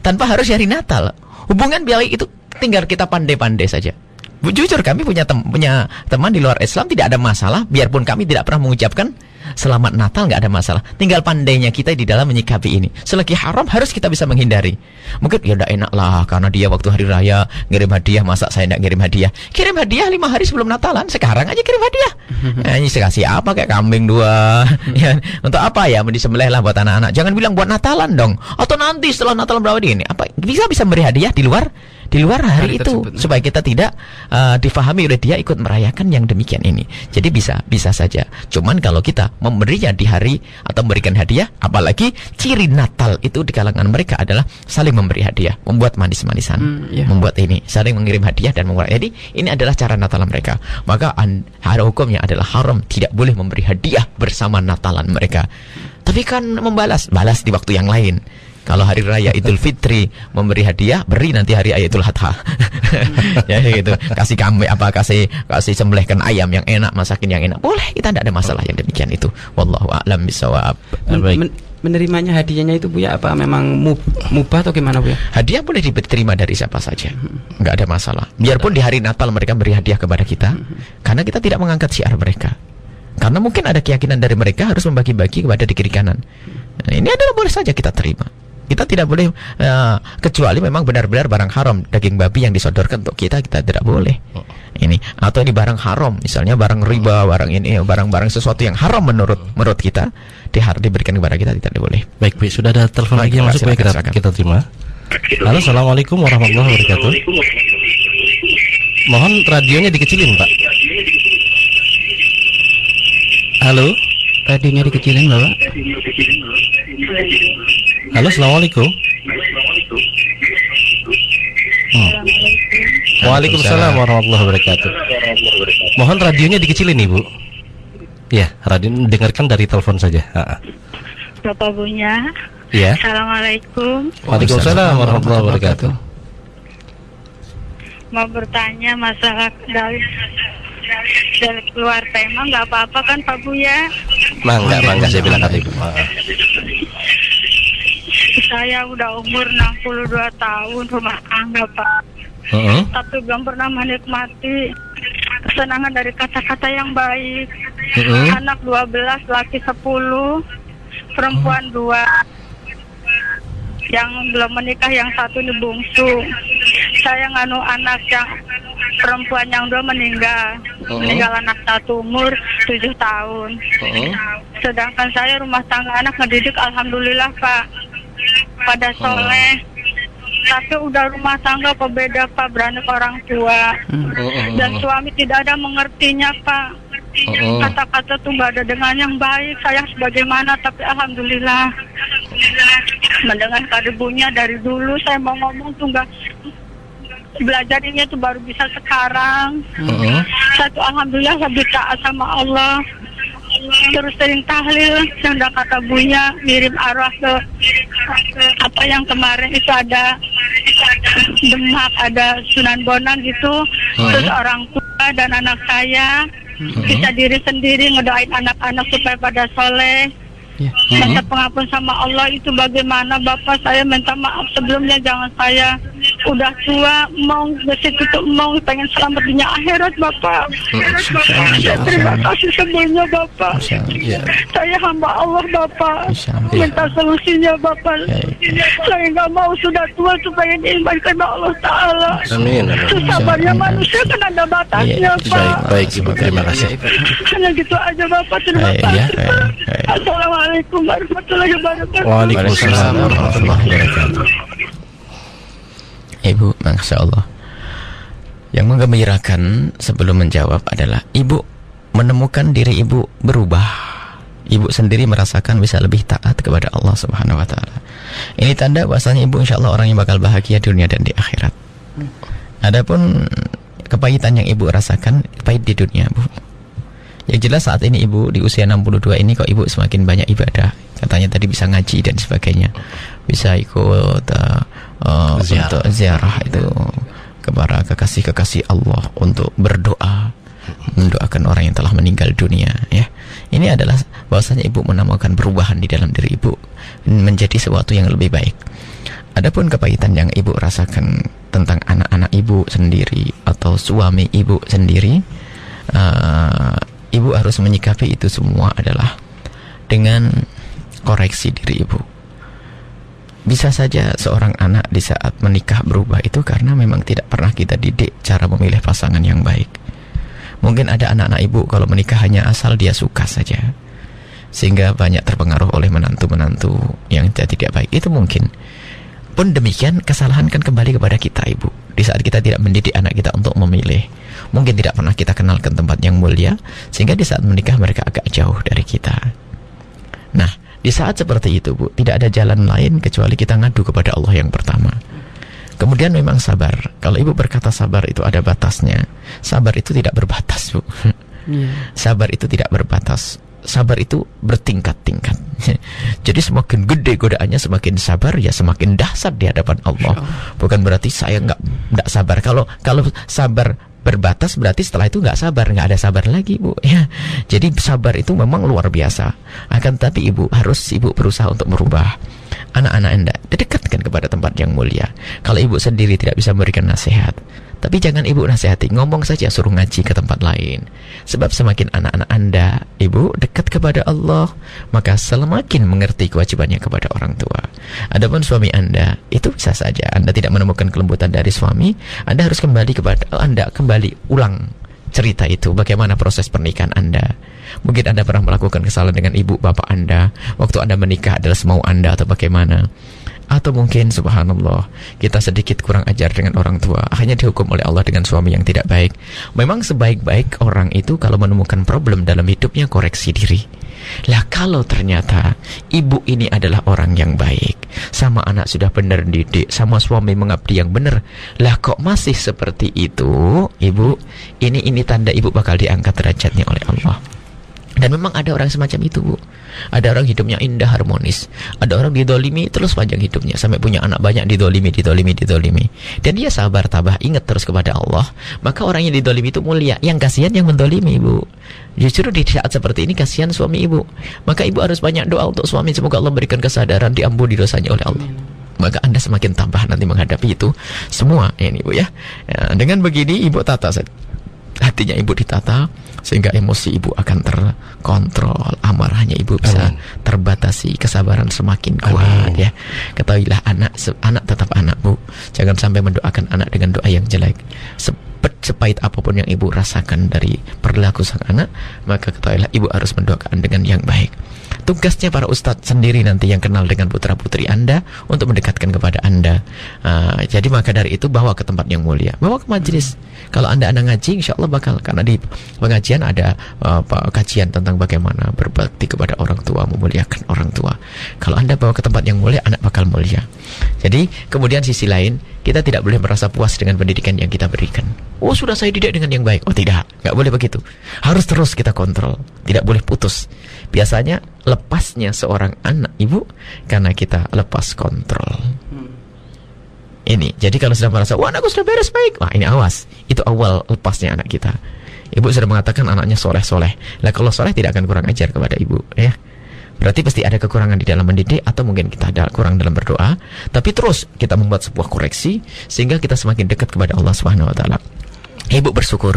tanpa harus hari Natal. Hubungan baik itu tinggal kita pandai-pandai saja. Jujur, kami punya teman di luar Islam, tidak ada masalah, biarpun kami tidak pernah mengucapkan selamat Natal, nggak ada masalah. Tinggal pandainya kita di dalam menyikapi ini. Selagi haram harus kita bisa menghindari. Mungkin ya udah enak lah, karena dia waktu hari raya ngirim hadiah, masa saya nggak ngirim hadiah? Kirim hadiah 5 hari sebelum Natalan, sekarang aja kirim hadiah. Ini saya kasih apa, kayak kambing 2 ya, untuk apa ya, disembelih lah buat anak-anak. Jangan bilang buat Natalan dong, atau nanti setelah Natalan berapa ini. Apa bisa beri hadiah di luar hari itu tersebut, supaya kita tidak difahami oleh dia ikut merayakan yang demikian ini. Jadi bisa saja. Cuman kalau kita memberinya di hari atau memberikan hadiah, apalagi ciri Natal itu di kalangan mereka adalah saling memberi hadiah, membuat manis-manisan, membuat ini, saling mengirim hadiah dan membuat. Jadi ini adalah cara Natal mereka. Maka ada hukumnya adalah haram, tidak boleh memberi hadiah bersama Natalan mereka. Tapi kan balas di waktu yang lain. Kalau hari raya Idul Fitri memberi hadiah, beri nanti hari Idul Adha. Ya gitu. Kasih kambing kasih sembelihkan ayam yang enak, masakin yang enak. Boleh, kita tidak ada masalah yang demikian itu. Wallahu a'lam bishawab. Menerimanya hadiahnya itu Bu ya, apa memang mubah atau gimana Bu ya? Hadiah boleh diterima dari siapa saja. Enggak ada masalah. Biarpun di hari Natal mereka beri hadiah kepada kita, karena kita tidak mengangkat syiar mereka. Karena mungkin ada keyakinan dari mereka harus membagi-bagi kepada di kiri kanan. Nah, ini adalah boleh saja kita terima. Kita tidak boleh kecuali memang benar-benar barang haram, daging babi yang disodorkan untuk kita tidak boleh. Ini atau ini barang haram, misalnya barang riba, barang ini, barang-barang sesuatu yang haram menurut kita diberikan kepada kita tidak boleh. Baik Bu, sudah ada telepon lagi yang masuk, kita terima. Halo, assalamualaikum warahmatullahi wabarakatuh. Mohon radionya dikecilin Pak. Halo, radionya dikecilin Bapak. Halo, assalamualaikum. Waalaikumsalam warahmatullahi wabarakatuh. Mohon radionya dikecilin Ibu. Ya, radio dengarkan dari telepon saja. Bapak Bunya. Ya. Assalamualaikum. Waalaikumsalam warahmatullahi wabarakatuh. Mau bertanya masalah dari keluar tema, nggak apa-apa kan Pak Buya? Mangga saya bilang kata Ibu. Saya udah umur 62 tahun rumah tangga Pak. Tapi belum pernah menikmati kesenangan dari kata-kata yang baik. Anak 12, laki 10, perempuan 2. Yang belum menikah yang 1 ini bungsu. Saya nganu anak yang perempuan yang 2 meninggal. Meninggal anak 1 umur 7 tahun. Sedangkan saya rumah tangga anak ngedidik alhamdulillah Pak. Pada soleh, Tapi udah rumah tangga kok beda Pak, beranak orang tua. Dan suami tidak ada mengertinya Pak. Kata-kata tuh gak ada dengan yang baik. Saya sebagaimana, tapi alhamdulillah mendengar ibunya dari dulu. Saya mau ngomong tuh gak, belajarnya tuh baru bisa sekarang. Saya tuh alhamdulillah lebih taat sama Allah. Terus sering tahlil, yang udah kata bunya ngirim arwah ke apa yang kemarin itu ada Demak, ada Sunan Bonang gitu. Terus orang tua dan anak saya, kita diri sendiri ngedoain anak-anak supaya pada soleh. Minta pengampun sama Allah itu bagaimana Bapak. Saya minta maaf sebelumnya, jangan saya udah tua mau besit itu mau pengen selamat dunia akhirat Bapak. Terima kasih sebelumnya Bapak. Saya hamba Allah Bapak, minta solusinya Bapak. Saya nggak mau sudah tua supaya diiman sama Allah Ta'ala. Amin. Sabarnya manusia kan ada batasnya Pak. Baik Ibu, terima kasih. Hanya gitu aja Bapak, terima kasih. Assalamualaikum warahmatullahi wabarakatuh. Waalaikumsalam warahmatullahi wabarakatuh. Ibu, Masya Allah, yang menggembirakan sebelum menjawab adalah Ibu menemukan diri Ibu berubah. Ibu sendiri merasakan bisa lebih taat kepada Allah Subhanahu wa Ta'ala. Ini tanda bahasanya Ibu insya Allah orang yang bakal bahagia di dunia dan di akhirat. Adapun kepahitan yang Ibu rasakan, pahit di dunia Bu. Yang jelas saat ini Ibu di usia 62 ini kok Ibu semakin banyak ibadah. Katanya tadi bisa ngaji dan sebagainya, bisa ikut untuk ziarah itu kepada kekasih-kekasih Allah, untuk berdoa, mendoakan orang yang telah meninggal dunia. Ya, ini adalah bahwasanya Ibu menemukan perubahan di dalam diri Ibu menjadi sesuatu yang lebih baik. Adapun kepahitan yang Ibu rasakan tentang anak-anak Ibu sendiri atau suami Ibu sendiri, Ibu harus menyikapi itu semua adalah dengan koreksi diri Ibu. Bisa saja seorang anak di saat menikah berubah itu karena memang tidak pernah kita didik cara memilih pasangan yang baik. Mungkin ada anak-anak Ibu kalau menikah hanya asal dia suka saja, sehingga banyak terpengaruh oleh menantu-menantu yang tidak baik. Itu mungkin. Pun demikian, kesalahan kan kembali kepada kita Ibu. Di saat kita tidak mendidik anak kita untuk memilih, mungkin tidak pernah kita kenalkan tempat yang mulia, sehingga di saat menikah mereka agak jauh dari kita. Nah, di saat seperti itu Bu, tidak ada jalan lain kecuali kita ngadu kepada Allah yang pertama. Kemudian memang sabar. Kalau Ibu berkata sabar itu ada batasnya. Sabar itu tidak berbatas Bu. Sabar itu tidak berbatas. Sabar itu bertingkat-tingkat. Jadi semakin gede godaannya, semakin sabar ya semakin dahsyat di hadapan Allah. Bukan berarti saya nggak sabar. Kalau sabar berbatas berarti setelah itu nggak sabar, nggak ada sabar lagi Bu. Ya, jadi sabar itu memang luar biasa. Akan tapi Ibu berusaha untuk merubah anak-anak Anda, dekatkan kepada tempat yang mulia. Kalau Ibu sendiri tidak bisa memberikan nasihat, tapi jangan Ibu nasihati, ngomong saja, suruh ngaji ke tempat lain. Sebab semakin anak-anak Anda Ibu dekat kepada Allah, maka semakin mengerti kewajibannya kepada orang tua. Adapun suami Anda, itu bisa saja Anda tidak menemukan kelembutan dari suami, Anda harus kembali ulang cerita itu, bagaimana proses pernikahan Anda. Mungkin Anda pernah melakukan kesalahan dengan ibu bapak Anda waktu Anda menikah adalah semau Anda atau bagaimana. Atau mungkin subhanallah kita sedikit kurang ajar dengan orang tua, akhirnya dihukum oleh Allah dengan suami yang tidak baik. Memang sebaik-baik orang itu kalau menemukan problem dalam hidupnya koreksi diri. Lah kalau ternyata ibu ini adalah orang yang baik, sama anak sudah benar didik, sama suami mengabdi yang benar, lah kok masih seperti itu, ibu, ini tanda ibu bakal diangkat derajatnya oleh Allah. Dan memang ada orang semacam itu Bu. Ada orang hidupnya indah, harmonis. Ada orang didolimi terus panjang hidupnya, sampai punya anak banyak didolimi. Dan dia sabar, tabah, ingat terus kepada Allah. Maka orang yang didolimi itu mulia. Yang kasihan yang mendolimi Bu. Justru di saat seperti ini kasihan suami ibu. Maka ibu harus banyak doa untuk suami, semoga Allah berikan kesadaran, diampuni dosanya oleh Allah. Maka Anda semakin tambah nanti menghadapi itu semua ini Bu ya. Dengan begini ibu tata hatinya ibu ditata, sehingga emosi ibu akan terkontrol, amarahnya ibu bisa terbatasi, kesabaran semakin kuat ya. Ketahuilah anak tetap anak Bu. Jangan sampai mendoakan anak dengan doa yang jelek. Sepahit apapun yang ibu rasakan dari perilaku sang anak, maka ketahuilah ibu harus mendoakan dengan yang baik. Tugasnya para ustadz sendiri nanti yang kenal dengan putra-putri Anda untuk mendekatkan kepada Anda. Jadi maka dari itu bawa ke tempat yang mulia, bawa ke majelis. Kalau Anda ngaji, insya Allah bakal, karena di pengajian ada kajian tentang bagaimana berbakti kepada orang tua, memuliakan orang tua. Kalau Anda bawa ke tempat yang mulia, anak bakal mulia. Jadi kemudian sisi lain, kita tidak boleh merasa puas dengan pendidikan yang kita berikan. Oh, sudah saya didik dengan yang baik. Oh tidak, nggak boleh begitu. Harus terus kita kontrol, tidak boleh putus. Biasanya lepasnya seorang anak ibu karena kita lepas kontrol. Ini, jadi kalau sudah merasa, wah anakku sudah beres baik, wah ini awas, itu awal lepasnya anak kita. Ibu sudah mengatakan anaknya soleh-soleh. Lah kalau soleh tidak akan kurang ajar kepada ibu, ya. Berarti pasti ada kekurangan di dalam mendidik, atau mungkin kita ada kurang dalam berdoa. Tapi terus kita membuat sebuah koreksi sehingga kita semakin dekat kepada Allah Subhanahu wa taala. Ibu bersyukur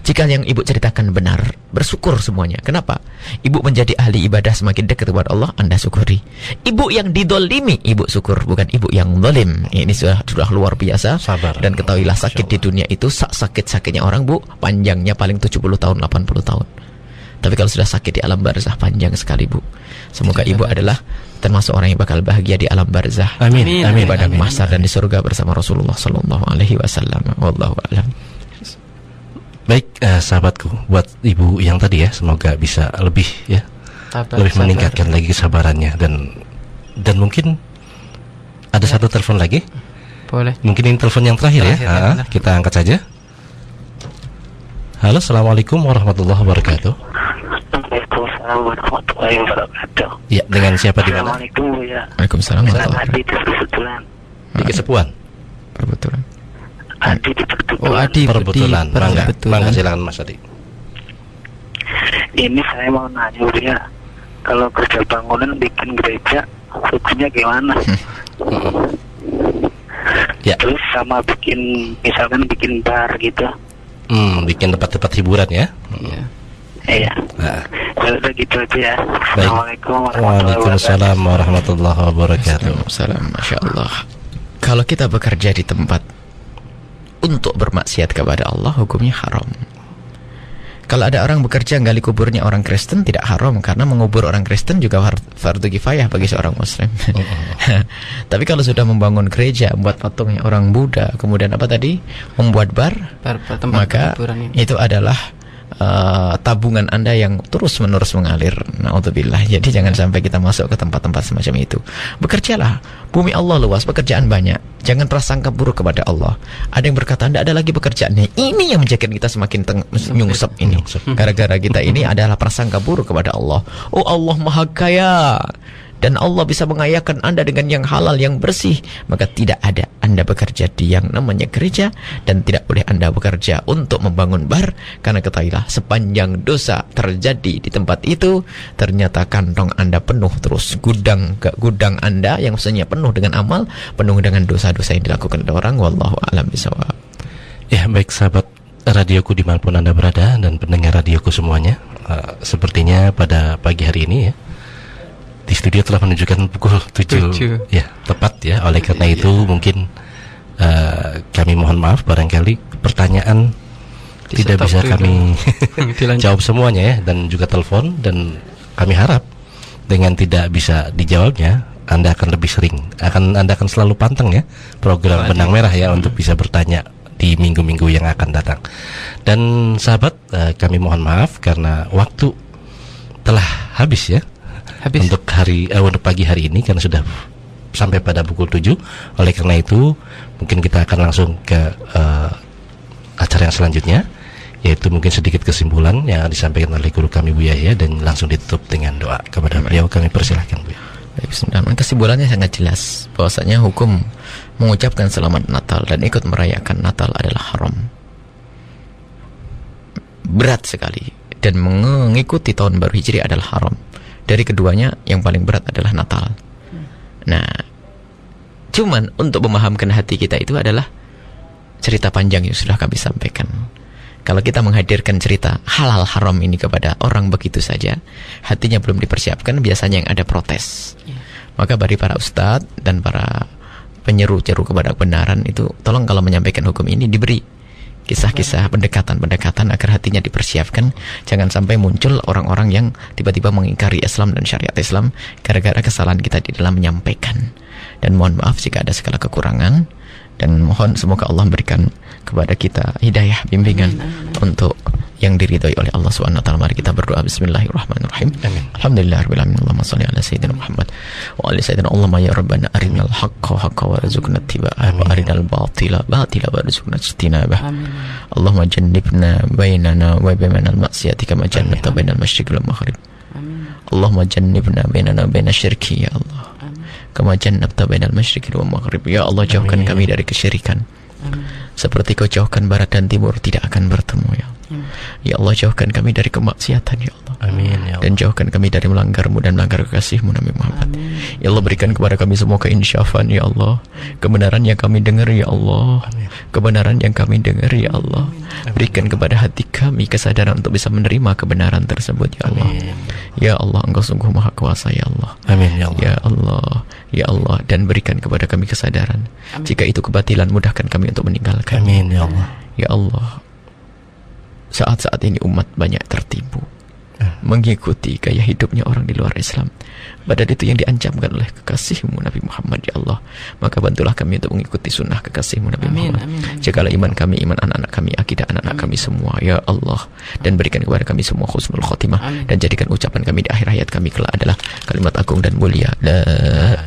jika yang ibu ceritakan benar, bersyukur semuanya. Kenapa? Ibu menjadi ahli ibadah semakin dekat kepada Allah, Anda syukuri. Ibu yang didolimi, ibu syukur, bukan ibu yang zalim. Ini sudah luar biasa. Sabar. Dan ketahuilah sakit di dunia itu sakit-sakitnya orang, Bu, panjangnya paling 70 tahun, 80 tahun. Tapi kalau sudah sakit di alam barzah, panjang sekali, Bu. Semoga ibu adalah termasuk orang yang bakal bahagia di alam barzah. Amin. Di padang mahsyar dan di surga bersama Rasulullah sallallahu alaihi wasallam. Wallahu a'lam. Baik, sahabatku, buat ibu yang tadi ya, semoga bisa lebih ya, lebih meningkatkan lagi kesabarannya, dan mungkin ada satu telepon lagi. Boleh. Mungkin ini telepon yang terakhir ya. Kita angkat saja. Halo, assalamualaikum warahmatullahi wabarakatuh. Waalaikumsalam warahmatullahi wabarakatuh. Ya, dengan siapa di mana? Assalamualaikum ya. Waalaikumsalam warahmatullahi Adi di Perbetulan. Di Kesepuan. Perbetulan. Adi di Perbetulan. Oh, Adi Perbetulan. Mangga, silakan Mas Adi. Ini saya mau nanya ya, kalau kerja bangunan bikin gereja, hukumnya gimana? Ya. Terus sama misalkan bikin bar gitu. Bikin tempat-tempat hiburan ya. Iya. Udah gitu aja ya. Baik. Assalamualaikum warahmatullahi wabarakatuh. Waalaikumsalam warahmatullahi wabarakatuh. Waalaikumsalam. Masya Allah. Kalau kita bekerja di tempat untuk bermaksiat kepada Allah, hukumnya haram. Kalau ada orang bekerja gali kuburnya orang Kristen, tidak haram, karena mengubur orang Kristen juga fardu kifayah bagi seorang Muslim. Tapi kalau sudah membangun gereja, membuat patungnya orang Buddha, kemudian apa tadi, membuat bar, maka itu adalah tabungan Anda yang terus-menerus mengalir. Na'udzubillah. Jadi jangan sampai kita masuk ke tempat-tempat semacam itu. Bekerjalah. Bumi Allah luas, pekerjaan banyak. Jangan prasangka buruk kepada Allah. Ada yang berkata, Anda ada lagi pekerjaannya. Ini yang menjadikan kita semakin nyungsep ini. Gara-gara kita ini adalah prasangka buruk kepada Allah. Oh, Allah Maha Kaya, dan Allah bisa mengayakan Anda dengan yang halal, yang bersih. Maka tidak ada Anda bekerja di yang namanya gereja, dan tidak boleh Anda bekerja untuk membangun bar. Karena ketahuilah, sepanjang dosa terjadi di tempat itu, ternyata kantong Anda penuh terus. Gudang Anda yang maksudnya penuh dengan amal, penuh dengan dosa-dosa yang dilakukan oleh orang. Wallahu a'lam bishawab. Ya, baik sahabat radioku dimanapun Anda berada, dan pendengar radioku semuanya, sepertinya pada pagi hari ini ya, di studio telah menunjukkan pukul 7 ya, tepat ya. Oleh karena itu mungkin kami mohon maaf barangkali pertanyaan tidak bisa kami jawab semuanya ya, dan juga telepon, dan kami harap dengan tidak bisa dijawabnya, Anda akan lebih sering, Anda akan selalu pantang ya program Benang Merah ya, untuk bisa bertanya di minggu-minggu yang akan datang. Dan sahabat, kami mohon maaf karena waktu telah habis ya. Untuk pagi hari ini, karena sudah sampai pada pukul 7. Oleh karena itu mungkin kita akan langsung ke acara yang selanjutnya, yaitu mungkin sedikit kesimpulan yang disampaikan oleh guru kami Bu Yahya, dan langsung ditutup dengan doa kepada beliau. Kami persilahkan Bu. Bismillah. Kesimpulannya sangat jelas, bahwasanya hukum mengucapkan selamat Natal dan ikut merayakan Natal adalah haram, berat sekali, dan mengikuti tahun baru Hijri adalah haram. Dari keduanya yang paling berat adalah Natal. Nah, cuman untuk memahamkan hati kita itu adalah cerita panjang yang sudah kami sampaikan. Kalau kita menghadirkan cerita halal haram ini kepada orang begitu saja, hatinya belum dipersiapkan, biasanya yang ada protes. Maka bagi para ustadz dan para penyeru-ceru kepada kebenaran itu, tolong kalau menyampaikan hukum ini diberi kisah-kisah pendekatan agar hatinya dipersiapkan. Jangan sampai muncul orang-orang yang tiba-tiba mengingkari Islam dan syariat Islam gara-gara kesalahan kita di dalam menyampaikan. Dan mohon maaf jika ada segala kekurangan, dan mohon semoga Allah berikan kepada kita hidayah, bimbingan untuk yang diridhoi oleh Allah Subhanahu wa taala. Mari kita berdoa. Bismillahirrahmanirrahim. Alhamdulillahirabbil alamin. Allahumma shalli ala sayyidina Muhammad wa ala sayyidina. Allahumma ya rabbana arinal haqqa haqqan warzuqna ittiba'ah wa arinal batila batila warzuqna ijtinabah. Allahumma jannibna bainana wa bainal ma'siyati kama jannabta bainal masyriqi wal maghrib. Allahumma jannibna bainana wa bainasy syirki ya Allah. Kama jannabta bainal masyriqi wal maghrib. Ya Allah, jauhkan kami dari kesyirikan. Seperti kau jauhkan barat dan timur tidak akan bertemu ya. Ya Allah, jauhkan kami dari kemaksiatan ya Allah. Amin ya Allah. Dan jauhkan kami dari melanggar-Mu dan melanggar kekasih-Mu Nabi Muhammad. Ya Allah, berikan kepada kami semua keinsyafan ya Allah. Kebenaran yang kami dengar ya Allah. Kebenaran yang kami dengar ya Allah. Berikan kepada hati kami kesadaran untuk bisa menerima kebenaran tersebut ya Allah. Ya Allah, Engkau sungguh Maha Kuasa ya Allah. Amin ya Allah. Ya Allah, ya Allah, dan berikan kepada kami kesadaran. Jika itu kebatilan, mudahkan kami untuk meninggalkan. Amin ya Allah. Ya Allah, saat-saat ini umat banyak tertipu mengikuti gaya hidupnya orang di luar Islam, padahal itu yang diancamkan oleh kekasih-Mu Nabi Muhammad ya Allah. Maka bantulah kami untuk mengikuti sunnah kekasih-Mu Nabi Muhammad. Jagalah iman kami, iman anak-anak kami, akidah anak-anak kami semua ya Allah. Dan berikan kepada kami semua husnul khotimah. Dan jadikan ucapan kami di akhir hayat kami kelak adalah kalimat agung dan mulia, la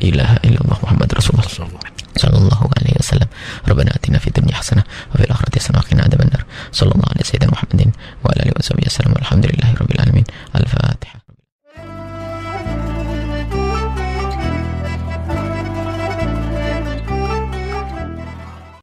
ilaha illallah Muhammad Rasulullah sallallahu alaihi wasallam. Rabbana atina fid dunya hasanah wa fil akhirati hasanah